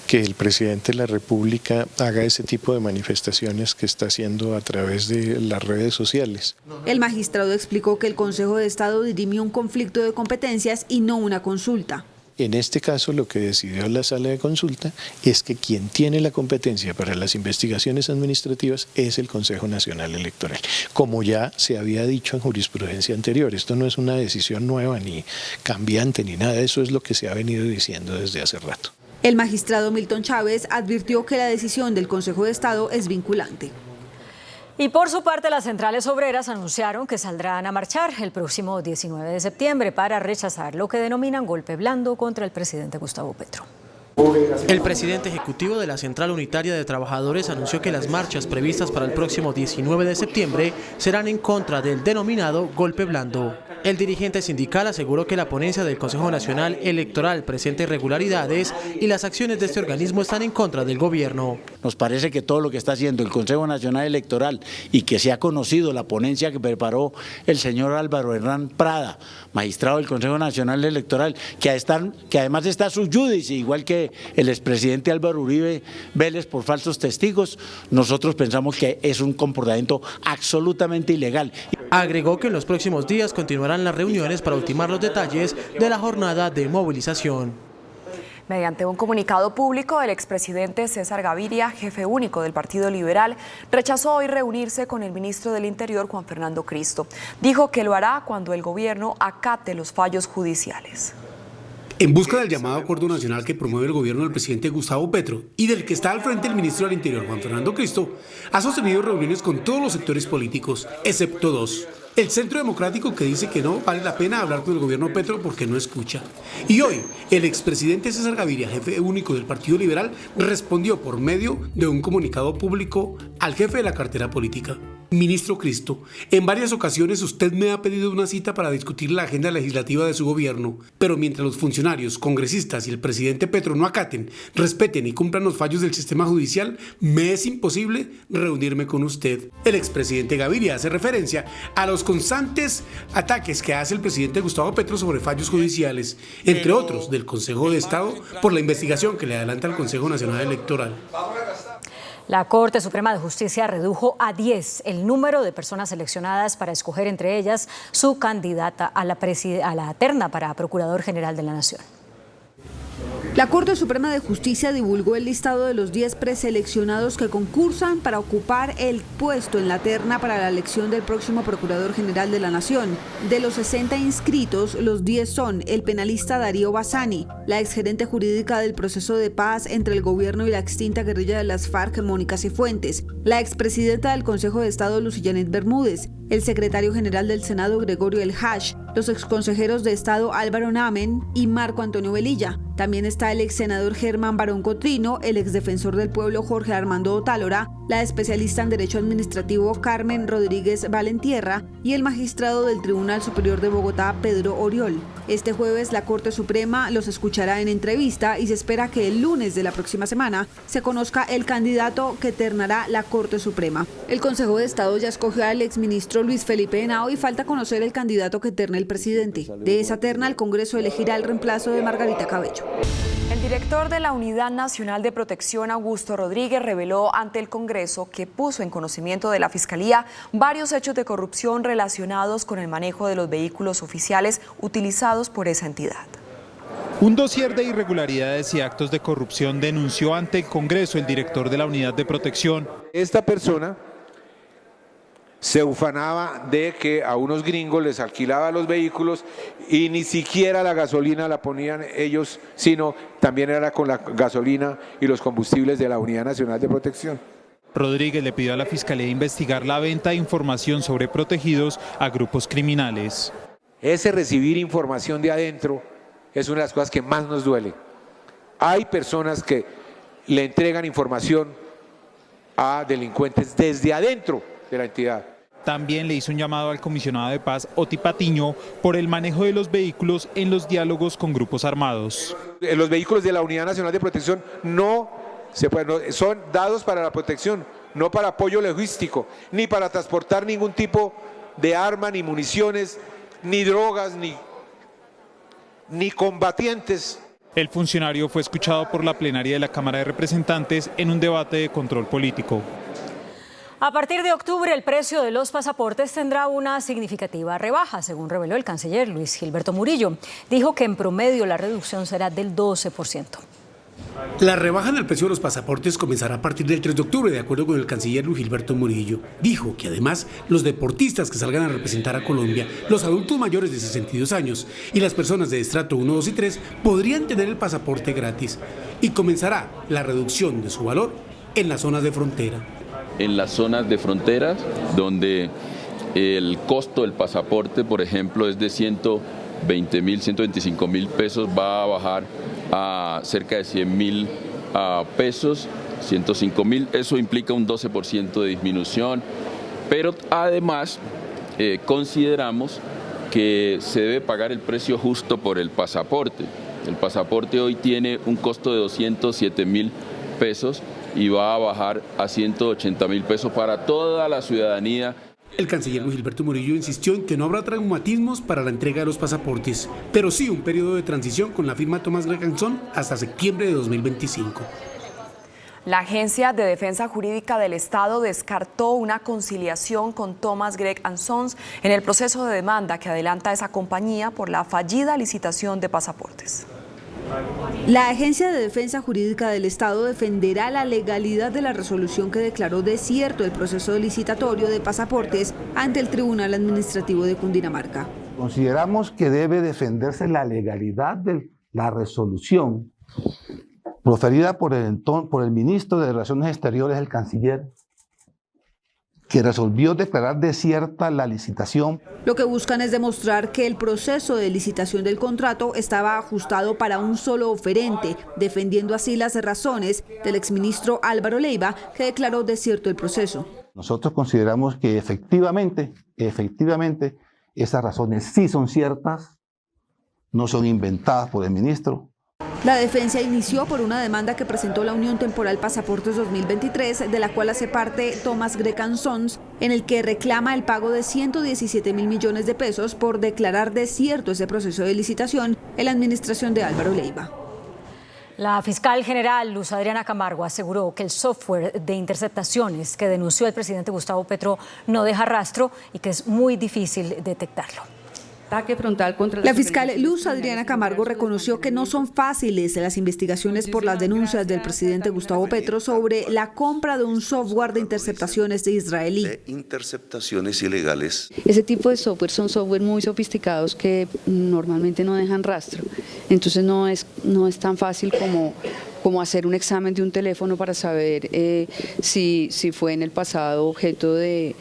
que el presidente de la República haga ese tipo de manifestaciones que está haciendo a través de las redes sociales. El magistrado explicó que el Consejo de Estado dirimió un conflicto de competencias y no una consulta. En este caso, lo que decidió la sala de consulta es que quien tiene la competencia para las investigaciones administrativas es el Consejo Nacional Electoral, como ya se había dicho en jurisprudencia anterior. Esto no es una decisión nueva ni cambiante ni nada, eso es lo que se ha venido diciendo desde hace rato. El magistrado Milton Chávez advirtió que la decisión del Consejo de Estado es vinculante. Y por su parte, las centrales obreras anunciaron que saldrán a marchar el próximo 19 de septiembre para rechazar lo que denominan golpe blando contra el presidente Gustavo Petro. El presidente ejecutivo de la Central Unitaria de Trabajadores anunció que las marchas previstas para el próximo 19 de septiembre serán en contra del denominado golpe blando. El dirigente sindical aseguró que la ponencia del Consejo Nacional Electoral presenta irregularidades y las acciones de este organismo están en contra del gobierno. Nos parece que todo lo que está haciendo el Consejo Nacional Electoral y que se ha conocido la ponencia que preparó el señor Álvaro Hernán Prada, magistrado del Consejo Nacional Electoral, que además está sub judice, igual que el expresidente Álvaro Uribe Vélez por falsos testigos, nosotros pensamos que es un comportamiento absolutamente ilegal. Agregó que en los próximos días continuarán las reuniones para ultimar los detalles de la jornada de movilización. Mediante un comunicado público, el expresidente César Gaviria, jefe único del Partido Liberal, rechazó hoy reunirse con el ministro del Interior, Juan Fernando Cristo. Dijo que lo hará cuando el gobierno acate los fallos judiciales. En busca del llamado acuerdo nacional que promueve el gobierno del presidente Gustavo Petro y del que está al frente el ministro del Interior, Juan Fernando Cristo, ha sostenido reuniones con todos los sectores políticos, excepto dos. El Centro Democrático, que dice que no vale la pena hablar con el gobierno Petro porque no escucha. Y hoy, el expresidente César Gaviria, jefe único del Partido Liberal, respondió por medio de un comunicado público al jefe de la cartera política. Ministro Cristo, en varias ocasiones usted me ha pedido una cita para discutir la agenda legislativa de su gobierno, pero mientras los funcionarios, congresistas y el presidente Petro no acaten, respeten y cumplan los fallos del sistema judicial, me es imposible reunirme con usted. El expresidente Gaviria hace referencia a los constantes ataques que hace el presidente Gustavo Petro sobre fallos judiciales, entre otros del Consejo de Estado, por la investigación que le adelanta el Consejo Nacional Electoral. La Corte Suprema de Justicia redujo a 10 el número de personas seleccionadas para escoger entre ellas su candidata a la terna para Procurador General de la Nación. La Corte Suprema de Justicia divulgó el listado de los 10 preseleccionados que concursan para ocupar el puesto en la terna para la elección del próximo Procurador General de la Nación. De los 60 inscritos, los 10 son el penalista Darío Bassani, la exgerente jurídica del proceso de paz entre el gobierno y la extinta guerrilla de las FARC, Mónica Cifuentes, la expresidenta del Consejo de Estado, Lucianet Bermúdez, el secretario general del Senado, Gregorio El Hash, los exconsejeros de Estado Álvaro Namen y Marco Antonio Velilla. También está el ex senador Germán Barón Cotrino, el ex defensor del pueblo Jorge Armando Otálora, la especialista en Derecho Administrativo Carmen Rodríguez Valentierra y el magistrado del Tribunal Superior de Bogotá, Pedro Oriol. Este jueves la Corte Suprema los escuchará en entrevista y se espera que el lunes de la próxima semana se conozca el candidato que ternará la Corte Suprema. El Consejo de Estado ya escogió al exministro Luis Felipe Henao y falta conocer el candidato que terne el presidente. De esa terna, el Congreso elegirá el reemplazo de Margarita Cabello. El director de la Unidad Nacional de Protección, Augusto Rodríguez, reveló ante el Congreso que puso en conocimiento de la Fiscalía varios hechos de corrupción relacionados con el manejo de los vehículos oficiales utilizados por esa entidad. Un dossier de irregularidades y actos de corrupción denunció ante el Congreso el director de la Unidad de Protección. Esta persona se ufanaba de que a unos gringos les alquilaba los vehículos y ni siquiera la gasolina la ponían ellos, sino también era con la gasolina y los combustibles de la Unidad Nacional de Protección. Rodríguez le pidió a la Fiscalía investigar la venta de información sobre protegidos a grupos criminales. Ese recibir información de adentro es una de las cosas que más nos duele. Hay personas que le entregan información a delincuentes desde adentro de la entidad. también le hizo un llamado al comisionado de paz, Oti Patiño, por el manejo de los vehículos en los diálogos con grupos armados. Los vehículos de la Unidad Nacional de Protección son dados para la protección, no para apoyo logístico, ni para transportar ningún tipo de arma, ni municiones, ni drogas, ni combatientes. El funcionario fue escuchado por la plenaria de la Cámara de Representantes en un debate de control político. A partir de octubre, el precio de los pasaportes tendrá una significativa rebaja, según reveló el canciller Luis Gilberto Murillo. Dijo que en promedio la reducción será del 12%. La rebaja en el precio de los pasaportes comenzará a partir del 3 de octubre, de acuerdo con el canciller Luis Gilberto Murillo. Dijo que además los deportistas que salgan a representar a Colombia, los adultos mayores de 62 años y las personas de estrato 1, 2 y 3 podrían tener el pasaporte gratis y comenzará la reducción de su valor en las zonas de frontera. En las zonas de fronteras, donde el costo del pasaporte, por ejemplo, es de 120.000, 125.000 pesos, va a bajar a cerca de 100.000 pesos, 105.000, eso implica un 12% de disminución, pero además consideramos que se debe pagar el precio justo por el pasaporte. El pasaporte hoy tiene un costo de 207.000 pesos y va a bajar a 180.000 pesos para toda la ciudadanía. El canciller Luis Gilberto Murillo insistió en que no habrá traumatismos para la entrega de los pasaportes, pero sí un periodo de transición con la firma Thomas Gregg Anson hasta septiembre de 2025. La Agencia de Defensa Jurídica del Estado descartó una conciliación con Thomas Gregg Sons en el proceso de demanda que adelanta esa compañía por la fallida licitación de pasaportes. La Agencia de Defensa Jurídica del Estado defenderá la legalidad de la resolución que declaró desierto el proceso licitatorio de pasaportes ante el Tribunal Administrativo de Cundinamarca. Consideramos que debe defenderse la legalidad de la resolución proferida por el ministro de Relaciones Exteriores, el canciller, que resolvió declarar desierta la licitación. Lo que buscan es demostrar que el proceso de licitación del contrato estaba ajustado para un solo oferente, defendiendo así las razones del exministro Álvaro Leiva, que declaró desierto el proceso. Nosotros consideramos que efectivamente, esas razones sí son ciertas, no son inventadas por el ministro. La defensa inició por una demanda que presentó la Unión Temporal Pasaportes 2023, de la cual hace parte Thomas Gregg Sons, en el que reclama el pago de 117.000 millones de pesos por declarar desierto ese proceso de licitación en la administración de Álvaro Leiva. La fiscal general Luz Adriana Camargo aseguró que el software de interceptaciones que denunció el presidente Gustavo Petro no deja rastro y que es muy difícil detectarlo. La fiscal Luz Adriana Camargo reconoció que no son fáciles las investigaciones por las denuncias del presidente Gustavo Petro sobre la compra de un software de interceptaciones de israelí. De interceptaciones ilegales. Ese tipo de software son software muy sofisticados que normalmente no dejan rastro. Entonces no es tan fácil como hacer un examen de un teléfono para saber si fue en el pasado objeto de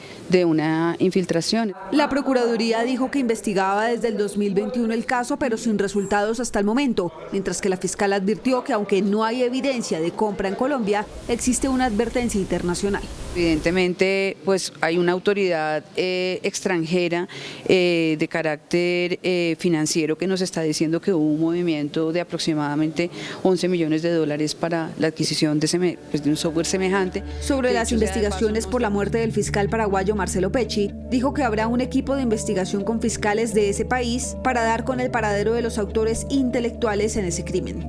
una infiltración. La Procuraduría dijo que investigaba desde el 2021 el caso, pero sin resultados hasta el momento, mientras que la fiscal advirtió que aunque no hay evidencia de compra en Colombia, existe una advertencia internacional. Evidentemente, pues hay una autoridad extranjera de carácter financiero que nos está diciendo que hubo un movimiento de aproximadamente 11 millones de dólares para la adquisición de un software semejante. Sobre las investigaciones por la muerte del fiscal paraguayo Marcelo Pecci, dijo que habrá un equipo de investigación con fiscales de ese país para dar con el paradero de los autores intelectuales en ese crimen.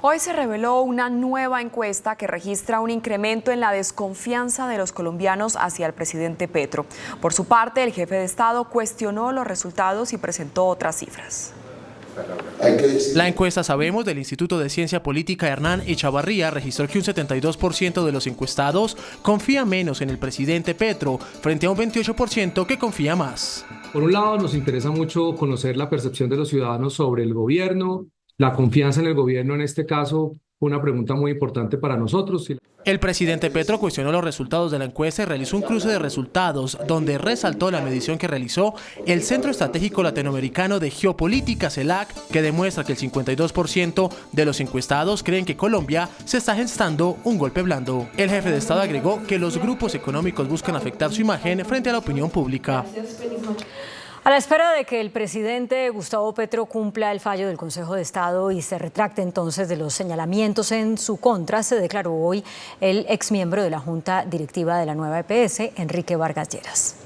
Hoy se reveló una nueva encuesta que registra un incremento en la desconfianza de los colombianos hacia el presidente Petro. Por su parte, el jefe de Estado cuestionó los resultados y presentó otras cifras. La encuesta Sabemos del Instituto de Ciencia Política Hernán Echavarría registró que un 72% de los encuestados confía menos en el presidente Petro, frente a un 28% que confía más. Por un lado, nos interesa mucho conocer la percepción de los ciudadanos sobre el gobierno, la confianza en el gobierno en este caso una pregunta muy importante para nosotros. El presidente Petro cuestionó los resultados de la encuesta y realizó un cruce de resultados donde resaltó la medición que realizó el Centro Estratégico Latinoamericano de Geopolítica, CELAC, que demuestra que el 52% de los encuestados creen que Colombia se está gestando un golpe blando. El jefe de Estado agregó que los grupos económicos buscan afectar su imagen frente a la opinión pública. A la espera de que el presidente Gustavo Petro cumpla el fallo del Consejo de Estado y se retracte entonces de los señalamientos en su contra, se declaró hoy el exmiembro de la Junta Directiva de la nueva EPS, Enrique Vargas Lleras.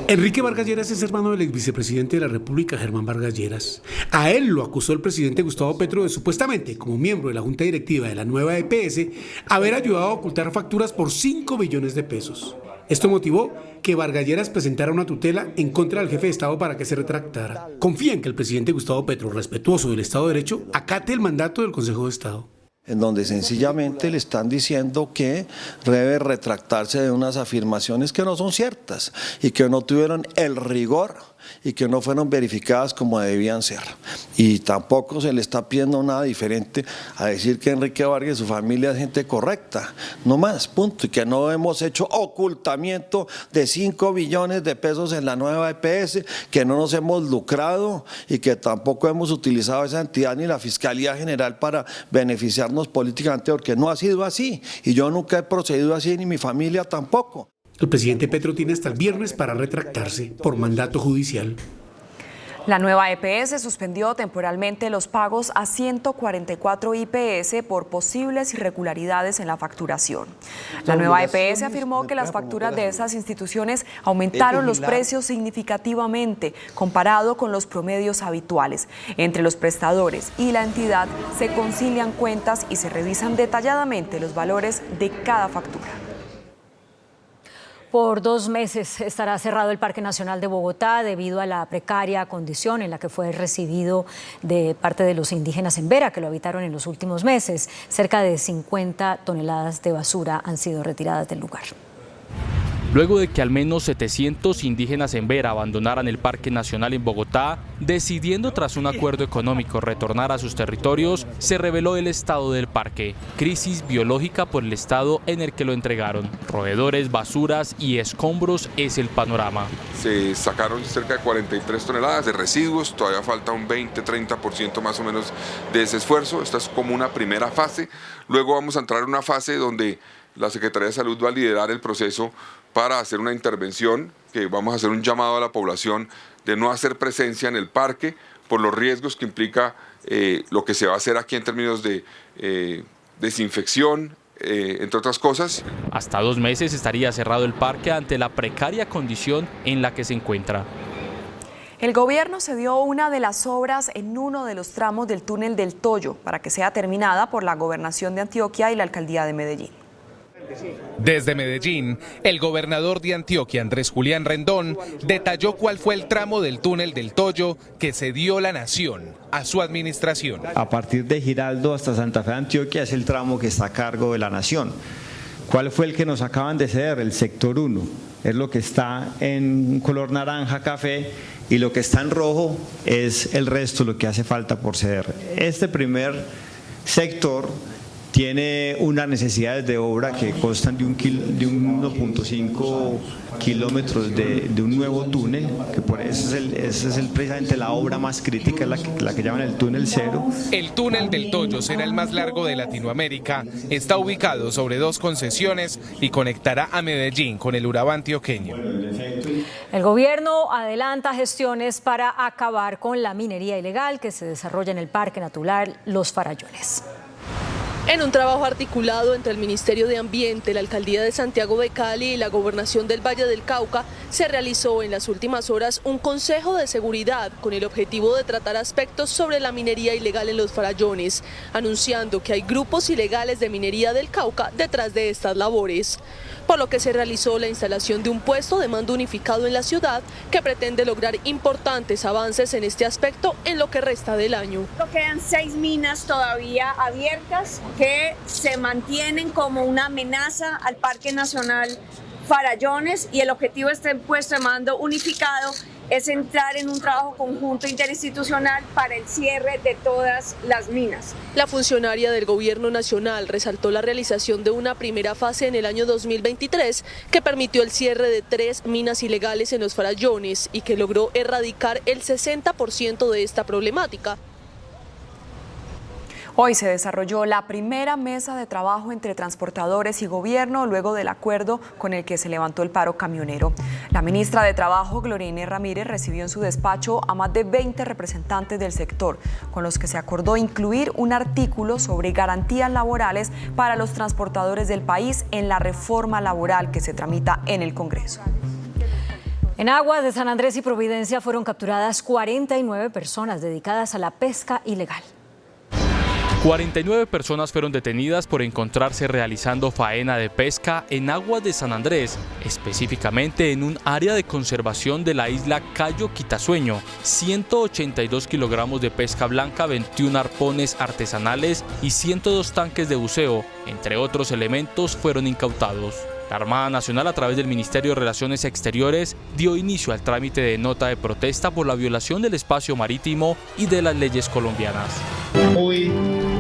Enrique Vargas Lleras es hermano del exvicepresidente de la República, Germán Vargas Lleras. A él lo acusó el presidente Gustavo Petro de supuestamente, como miembro de la Junta Directiva de la nueva EPS, haber ayudado a ocultar facturas por 5 billones de pesos. Esto motivó que Vargas Lleras presentara una tutela en contra del jefe de Estado para que se retractara. Confía en que el presidente Gustavo Petro, respetuoso del Estado de Derecho, acate el mandato del Consejo de Estado. En donde sencillamente le están diciendo que debe retractarse de unas afirmaciones que no son ciertas y que no tuvieron el rigor y que no fueron verificadas como debían ser. Y tampoco se le está pidiendo nada diferente a decir que Enrique Vargas y su familia es gente correcta, no más, punto, y que no hemos hecho ocultamiento de 5 billones de pesos en la nueva EPS, que no nos hemos lucrado y que tampoco hemos utilizado esa entidad ni la Fiscalía General para beneficiarnos políticamente, porque no ha sido así, y yo nunca he procedido así, ni mi familia tampoco. El presidente Petro tiene hasta el viernes para retractarse por mandato judicial. La nueva EPS suspendió temporalmente los pagos a 144 IPS por posibles irregularidades en la facturación. La nueva EPS afirmó que las facturas de esas instituciones aumentaron los precios significativamente comparado con los promedios habituales. Entre los prestadores y la entidad se concilian cuentas y se revisan detalladamente los valores de cada factura. Por 2 meses estará cerrado el Parque Nacional de Bogotá debido a la precaria condición en la que fue residido de parte de los indígenas en Vera, que lo habitaron en los últimos meses. Cerca de 50 toneladas de basura han sido retiradas del lugar. Luego de que al menos 700 indígenas en Vera abandonaran el Parque Nacional en Bogotá, decidiendo tras un acuerdo económico retornar a sus territorios, se reveló el estado del parque, crisis biológica por el estado en el que lo entregaron. Roedores, basuras y escombros es el panorama. Se sacaron cerca de 43 toneladas de residuos, todavía falta un 20-30% más o menos de ese esfuerzo. Esta es como una primera fase. Luego vamos a entrar en una fase donde la Secretaría de Salud va a liderar el proceso para hacer una intervención, que vamos a hacer un llamado a la población de no hacer presencia en el parque por los riesgos que implica lo que se va a hacer aquí en términos de desinfección, entre otras cosas. Hasta 2 meses estaría cerrado el parque ante la precaria condición en la que se encuentra. El gobierno cedió una de las obras en uno de los tramos del túnel del Toyo para que sea terminada por la Gobernación de Antioquia y la Alcaldía de Medellín. Desde Medellín, el gobernador de Antioquia, Andrés Julián Rendón, detalló cuál fue el tramo del túnel del Toyo que cedió la nación a su administración. A partir de Giraldo hasta Santa Fe, Antioquia, es el tramo que está a cargo de la nación. ¿Cuál fue el que nos acaban de ceder? El sector 1. Es lo que está en color naranja, café, y lo que está en rojo es el resto, lo que hace falta por ceder. Este primer sector tiene unas necesidades de obra que constan de 1.5 kilómetros de un nuevo túnel, que por eso es precisamente la obra más crítica, la que llaman el túnel cero. El túnel del Toyo será el más largo de Latinoamérica, está ubicado sobre 2 concesiones y conectará a Medellín con el Urabá antioqueño. El gobierno adelanta gestiones para acabar con la minería ilegal que se desarrolla en el Parque Natural Los Farallones. En un trabajo articulado entre el Ministerio de Ambiente, la Alcaldía de Santiago de Cali y la Gobernación del Valle del Cauca, se realizó en las últimas horas un consejo de seguridad con el objetivo de tratar aspectos sobre la minería ilegal en Los Farallones, anunciando que hay grupos ilegales de minería del Cauca detrás de estas labores. Por lo que se realizó la instalación de un puesto de mando unificado en la ciudad que pretende lograr importantes avances en este aspecto en lo que resta del año. Quedan 6 minas todavía abiertas que se mantienen como una amenaza al Parque Nacional Farallones y el objetivo de este puesto de mando unificado es entrar en un trabajo conjunto interinstitucional para el cierre de todas las minas. La funcionaria del Gobierno Nacional resaltó la realización de una primera fase en el año 2023 que permitió el cierre de 3 minas ilegales en los Farallones y que logró erradicar el 60% de esta problemática. Hoy se desarrolló la primera mesa de trabajo entre transportadores y gobierno luego del acuerdo con el que se levantó el paro camionero. La ministra de Trabajo, Gloria Inés Ramírez, recibió en su despacho a más de 20 representantes del sector, con los que se acordó incluir un artículo sobre garantías laborales para los transportadores del país en la reforma laboral que se tramita en el Congreso. En aguas de San Andrés y Providencia fueron capturadas 49 personas dedicadas a la pesca ilegal. 49 personas fueron detenidas por encontrarse realizando faena de pesca en aguas de San Andrés, específicamente en un área de conservación de la isla Cayo Quitasueño. 182 kilogramos de pesca blanca, 21 arpones artesanales y 102 tanques de buceo, entre otros elementos, fueron incautados. La Armada Nacional, a través del Ministerio de Relaciones Exteriores, dio inicio al trámite de nota de protesta por la violación del espacio marítimo y de las leyes colombianas. Hoy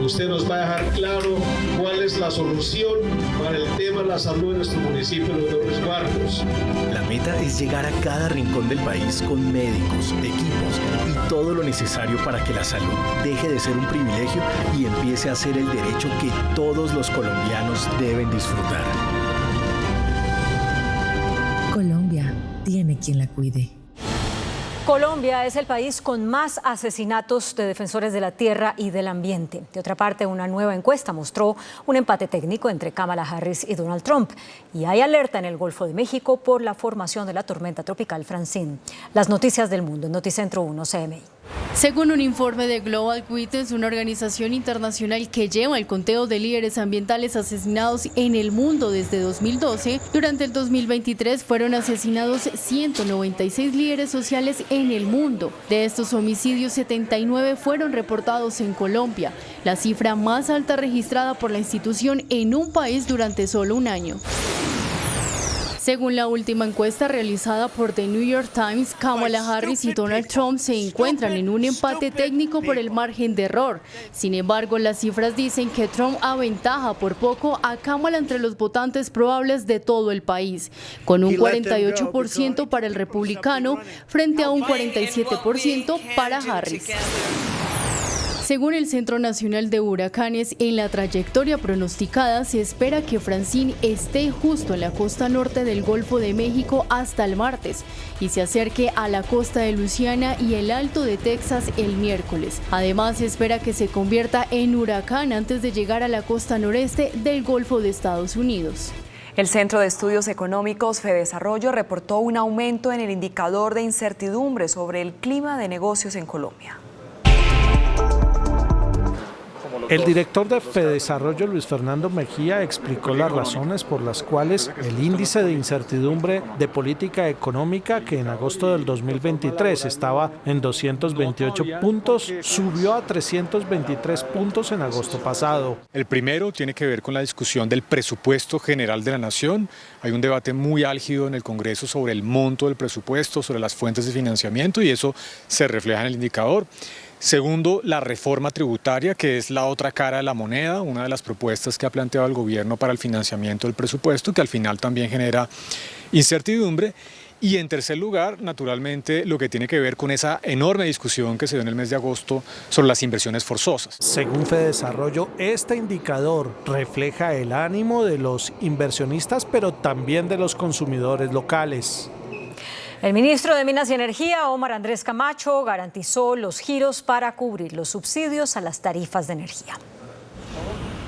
usted nos va a dejar claro cuál es la solución para el tema de la salud de nuestro municipio de los resguardos. La meta es llegar a cada rincón del país con médicos, equipos y todo lo necesario para que la salud deje de ser un privilegio y empiece a ser el derecho que todos los colombianos deben disfrutar. Colombia tiene quien la cuide. Colombia es el país con más asesinatos de defensores de la tierra y del ambiente. De otra parte, una nueva encuesta mostró un empate técnico entre Kamala Harris y Donald Trump. Y hay alerta en el Golfo de México por la formación de la tormenta tropical Francine. Las noticias del mundo en Noticentro 1 CMI. Según un informe de Global Witness, una organización internacional que lleva el conteo de líderes ambientales asesinados en el mundo desde 2012, durante el 2023 fueron asesinados 196 líderes sociales en el mundo. De estos homicidios, 79 fueron reportados en Colombia, la cifra más alta registrada por la institución en un país durante solo un año. Según la última encuesta realizada por The New York Times, Kamala Harris y Donald Trump se encuentran en un empate técnico por el margen de error. Sin embargo, las cifras dicen que Trump aventaja por poco a Kamala entre los votantes probables de todo el país, con un 48% para el republicano frente a un 47% para Harris. Según el Centro Nacional de Huracanes, en la trayectoria pronosticada se espera que Francine esté justo en la costa norte del Golfo de México hasta el martes y se acerque a la costa de Luisiana y el Alto de Texas el miércoles. Además, se espera que se convierta en huracán antes de llegar a la costa noreste del Golfo de Estados Unidos. El Centro de Estudios Económicos Fedesarrollo reportó un aumento en el indicador de incertidumbre sobre el clima de negocios en Colombia. El director de Fedesarrollo, Luis Fernando Mejía, explicó las razones por las cuales el índice de incertidumbre de política económica, que en agosto del 2023 estaba en 228 puntos, subió a 323 puntos en agosto pasado. El primero tiene que ver con la discusión del presupuesto general de la Nación. Hay un debate muy álgido en el Congreso sobre el monto del presupuesto, sobre las fuentes de financiamiento, y eso se refleja en el indicador. Segundo, la reforma tributaria, que es la otra cara de la moneda, una de las propuestas que ha planteado el gobierno para el financiamiento del presupuesto, que al final también genera incertidumbre. Y en tercer lugar, naturalmente, lo que tiene que ver con esa enorme discusión que se dio en el mes de agosto sobre las inversiones forzosas. Según Fedesarrollo, este indicador refleja el ánimo de los inversionistas, pero también de los consumidores locales. El ministro de Minas y Energía, Omar Andrés Camacho, garantizó los giros para cubrir los subsidios a las tarifas de energía.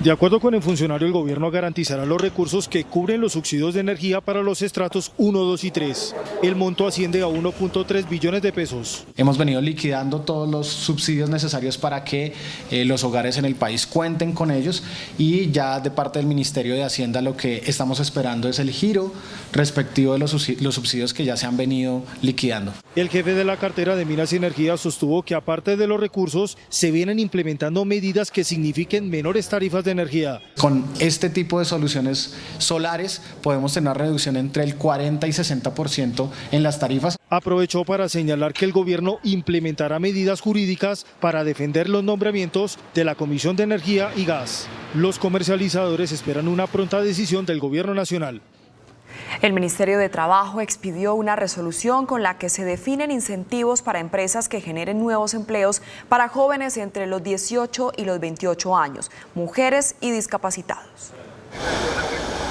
De acuerdo con el funcionario, el gobierno garantizará los recursos que cubren los subsidios de energía para los estratos 1, 2 y 3. El monto asciende a 1.3 billones de pesos. Hemos venido liquidando todos los subsidios necesarios para que los hogares en el país cuenten con ellos, y ya de parte del Ministerio de Hacienda lo que estamos esperando es el giro respectivo de los subsidios que ya se han venido liquidando. El jefe de la cartera de Minas y Energía sostuvo que aparte de los recursos se vienen implementando medidas que signifiquen menores tarifas de de energía. Con este tipo de soluciones solares podemos tener una reducción entre el 40 y 60% en las tarifas. Aprovechó para señalar que el gobierno implementará medidas jurídicas para defender los nombramientos de la Comisión de Energía y Gas. Los comercializadores esperan una pronta decisión del gobierno nacional. El Ministerio de Trabajo expidió una resolución con la que se definen incentivos para empresas que generen nuevos empleos para jóvenes entre los 18 y los 28 años, mujeres y discapacitados.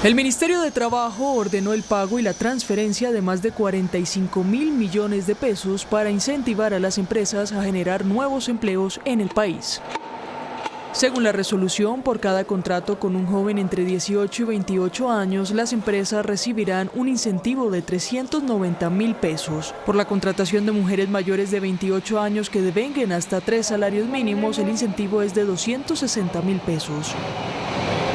El Ministerio de Trabajo ordenó el pago y la transferencia de más de 45.000 millones de pesos para incentivar a las empresas a generar nuevos empleos en el país. Según la resolución, por cada contrato con un joven entre 18 y 28 años, las empresas recibirán un incentivo de 390.000 pesos. Por la contratación de mujeres mayores de 28 años que devenguen hasta 3 salarios mínimos, el incentivo es de 260.000 pesos.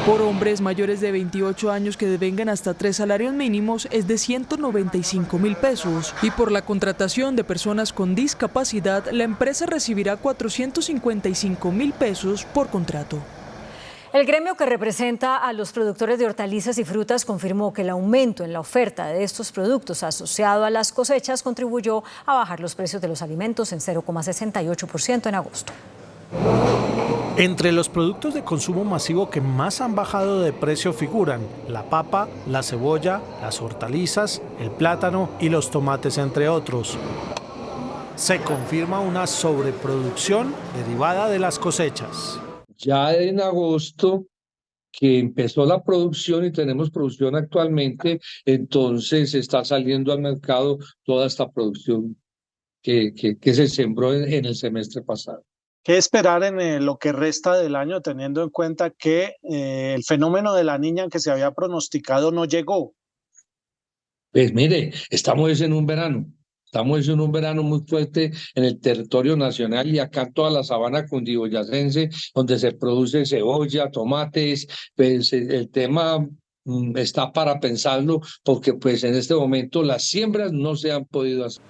Por hombres mayores de 28 años que devengan hasta 3 salarios mínimos es de 195.000 pesos. Y por la contratación de personas con discapacidad, la empresa recibirá 455.000 pesos por contrato. El gremio que representa a los productores de hortalizas y frutas confirmó que el aumento en la oferta de estos productos asociado a las cosechas contribuyó a bajar los precios de los alimentos en 0,68% en agosto. Entre los productos de consumo masivo que más han bajado de precio figuran la papa, la cebolla, las hortalizas, el plátano y los tomates, entre otros. Se confirma una sobreproducción derivada de las cosechas. Ya en agosto, que empezó la producción y tenemos producción actualmente, entonces está saliendo al mercado toda esta producción que se sembró en el semestre pasado. ¿Qué esperar en lo que resta del año, teniendo en cuenta que el fenómeno de la niña que se había pronosticado no llegó? Pues mire, estamos en un verano muy fuerte en el territorio nacional y acá toda la sabana cundiboyacense, donde se produce cebolla, tomates, pues el tema está para pensarlo, porque pues en este momento las siembras no se han podido hacer.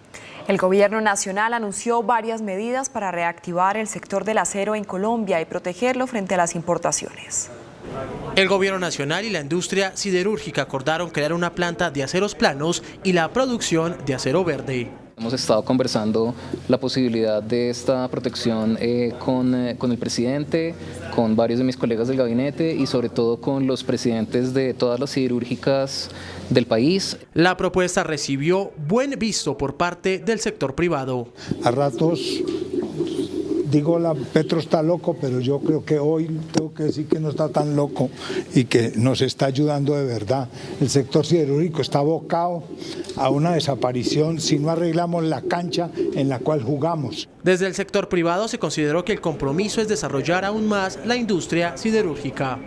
El gobierno nacional anunció varias medidas para reactivar el sector del acero en Colombia y protegerlo frente a las importaciones. El gobierno nacional y la industria siderúrgica acordaron crear una planta de aceros planos y la producción de acero verde. Hemos estado conversando la posibilidad de esta protección con el presidente, con varios de mis colegas del gabinete y sobre todo con los presidentes de todas las siderúrgicas del país. La propuesta recibió buen visto por parte del sector privado. A ratos digo, Petro está loco, pero yo creo que hoy tengo que decir que no está tan loco y que nos está ayudando de verdad. El sector siderúrgico está abocado a una desaparición si no arreglamos la cancha en la cual jugamos. Desde el sector privado se consideró que el compromiso es desarrollar aún más la industria siderúrgica.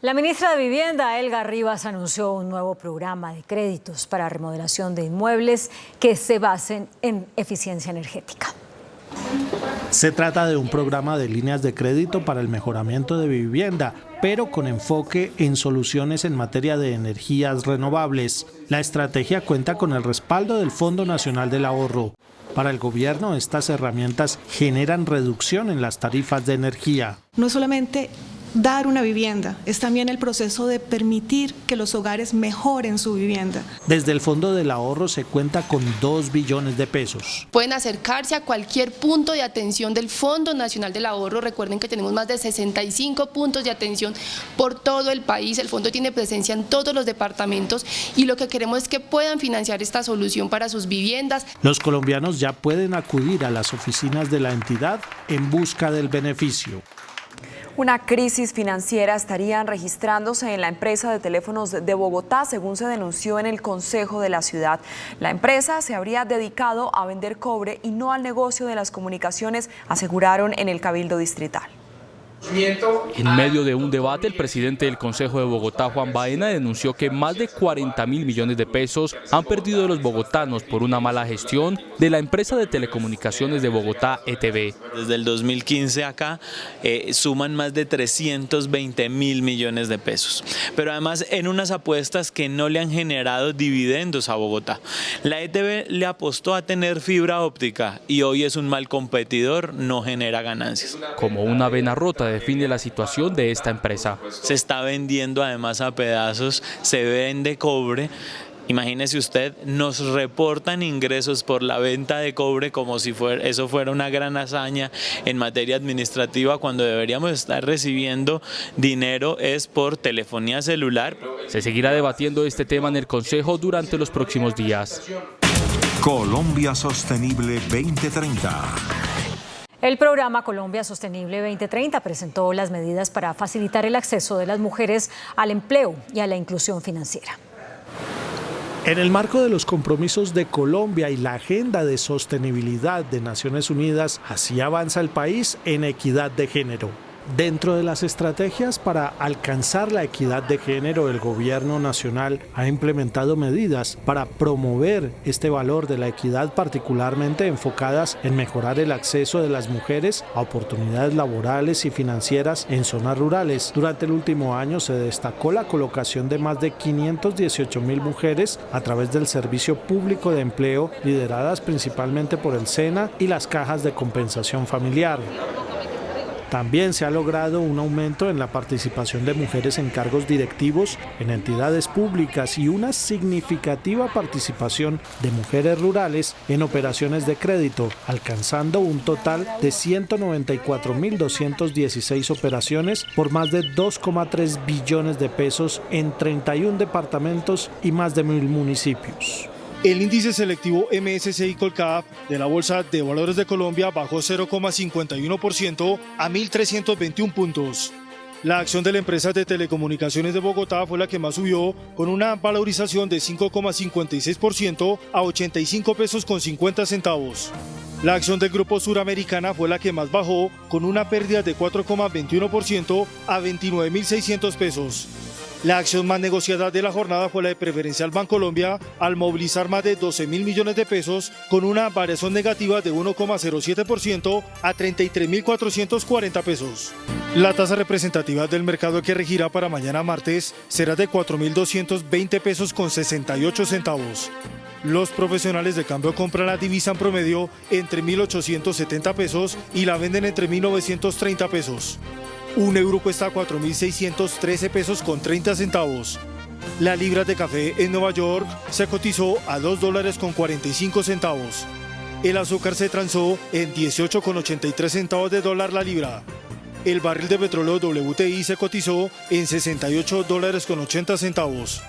La ministra de Vivienda, Elga Rivas, anunció un nuevo programa de créditos para remodelación de inmuebles que se basen en eficiencia energética. Se trata de un programa de líneas de crédito para el mejoramiento de vivienda, pero con enfoque en soluciones en materia de energías renovables. La estrategia cuenta con el respaldo del Fondo Nacional del Ahorro. Para el gobierno, estas herramientas generan reducción en las tarifas de energía. No solamente dar una vivienda, es también el proceso de permitir que los hogares mejoren su vivienda. Desde el Fondo del Ahorro se cuenta con 2 billones de pesos. Pueden acercarse a cualquier punto de atención del Fondo Nacional del Ahorro. Recuerden que tenemos más de 65 puntos de atención por todo el país. El fondo tiene presencia en todos los departamentos y lo que queremos es que puedan financiar esta solución para sus viviendas. Los colombianos ya pueden acudir a las oficinas de la entidad en busca del beneficio. Una crisis financiera estaría registrándose en la empresa de teléfonos de Bogotá, según se denunció en el Consejo de la ciudad. La empresa se habría dedicado a vender cobre y no al negocio de las comunicaciones, aseguraron en el Cabildo Distrital. En medio de un debate, el presidente del Consejo de Bogotá, Juan Baena, denunció que más de 40.000 millones de pesos han perdido los bogotanos por una mala gestión de la empresa de telecomunicaciones de Bogotá, ETB. Desde el 2015 acá suman más de 320.000 millones de pesos, pero además en unas apuestas que no le han generado dividendos a Bogotá. La ETB le apostó a tener fibra óptica y hoy es un mal competidor, no genera ganancias. Como una vena rota propuesta define la situación de esta empresa. Se está vendiendo además a pedazos, se vende cobre. Imagínese usted, nos reportan ingresos por la venta de cobre como si eso fuera una gran hazaña en materia administrativa, cuando deberíamos estar recibiendo dinero es por telefonía celular. Se seguirá debatiendo este tema en el Consejo durante los próximos días. Colombia Sostenible 2030. El programa Colombia Sostenible 2030 presentó las medidas para facilitar el acceso de las mujeres al empleo y a la inclusión financiera. En el marco de los compromisos de Colombia y la Agenda de Sostenibilidad de Naciones Unidas, así avanza el país en equidad de género. Dentro de las estrategias para alcanzar la equidad de género, el Gobierno Nacional ha implementado medidas para promover este valor de la equidad, particularmente enfocadas en mejorar el acceso de las mujeres a oportunidades laborales y financieras en zonas rurales. Durante el último año se destacó la colocación de más de 518.000 mujeres a través del Servicio Público de Empleo, lideradas principalmente por el SENA y las cajas de compensación familiar. También se ha logrado un aumento en la participación de mujeres en cargos directivos en entidades públicas y una significativa participación de mujeres rurales en operaciones de crédito, alcanzando un total de 194.216 operaciones por más de 2,3 billones de pesos en 31 departamentos y más de 1.000 municipios. El índice selectivo MSCI Colcap de la Bolsa de Valores de Colombia bajó 0,51% a 1.321 puntos. La acción de la empresa de telecomunicaciones de Bogotá fue la que más subió, con una valorización de 5,56% a 85 pesos con 50 centavos. La acción del Grupo Suramericana fue la que más bajó, con una pérdida de 4,21% a 29.600 pesos. La acción más negociada de la jornada fue la de Preferencial Bancolombia, al movilizar más de 12.000 millones de pesos, con una variación negativa de 1,07% a 33.440 pesos. La tasa representativa del mercado que regirá para mañana martes será de 4.220 pesos con 68 centavos. Los profesionales de cambio compran la divisa en promedio entre 1.870 pesos y la venden entre 1.930 pesos. Un euro cuesta 4.613 pesos con 30 centavos. La libra de café en Nueva York se cotizó a $2 con 45 centavos. El azúcar se transó en 18,83 centavos de dólar la libra. El barril de petróleo WTI se cotizó en $68 con 80 centavos.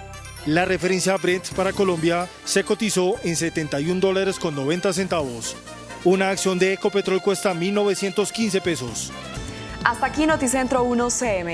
La referencia Brent para Colombia se cotizó en $71 con 90 centavos. Una acción de Ecopetrol cuesta 1.915 pesos. Hasta aquí Noticentro 1 CM.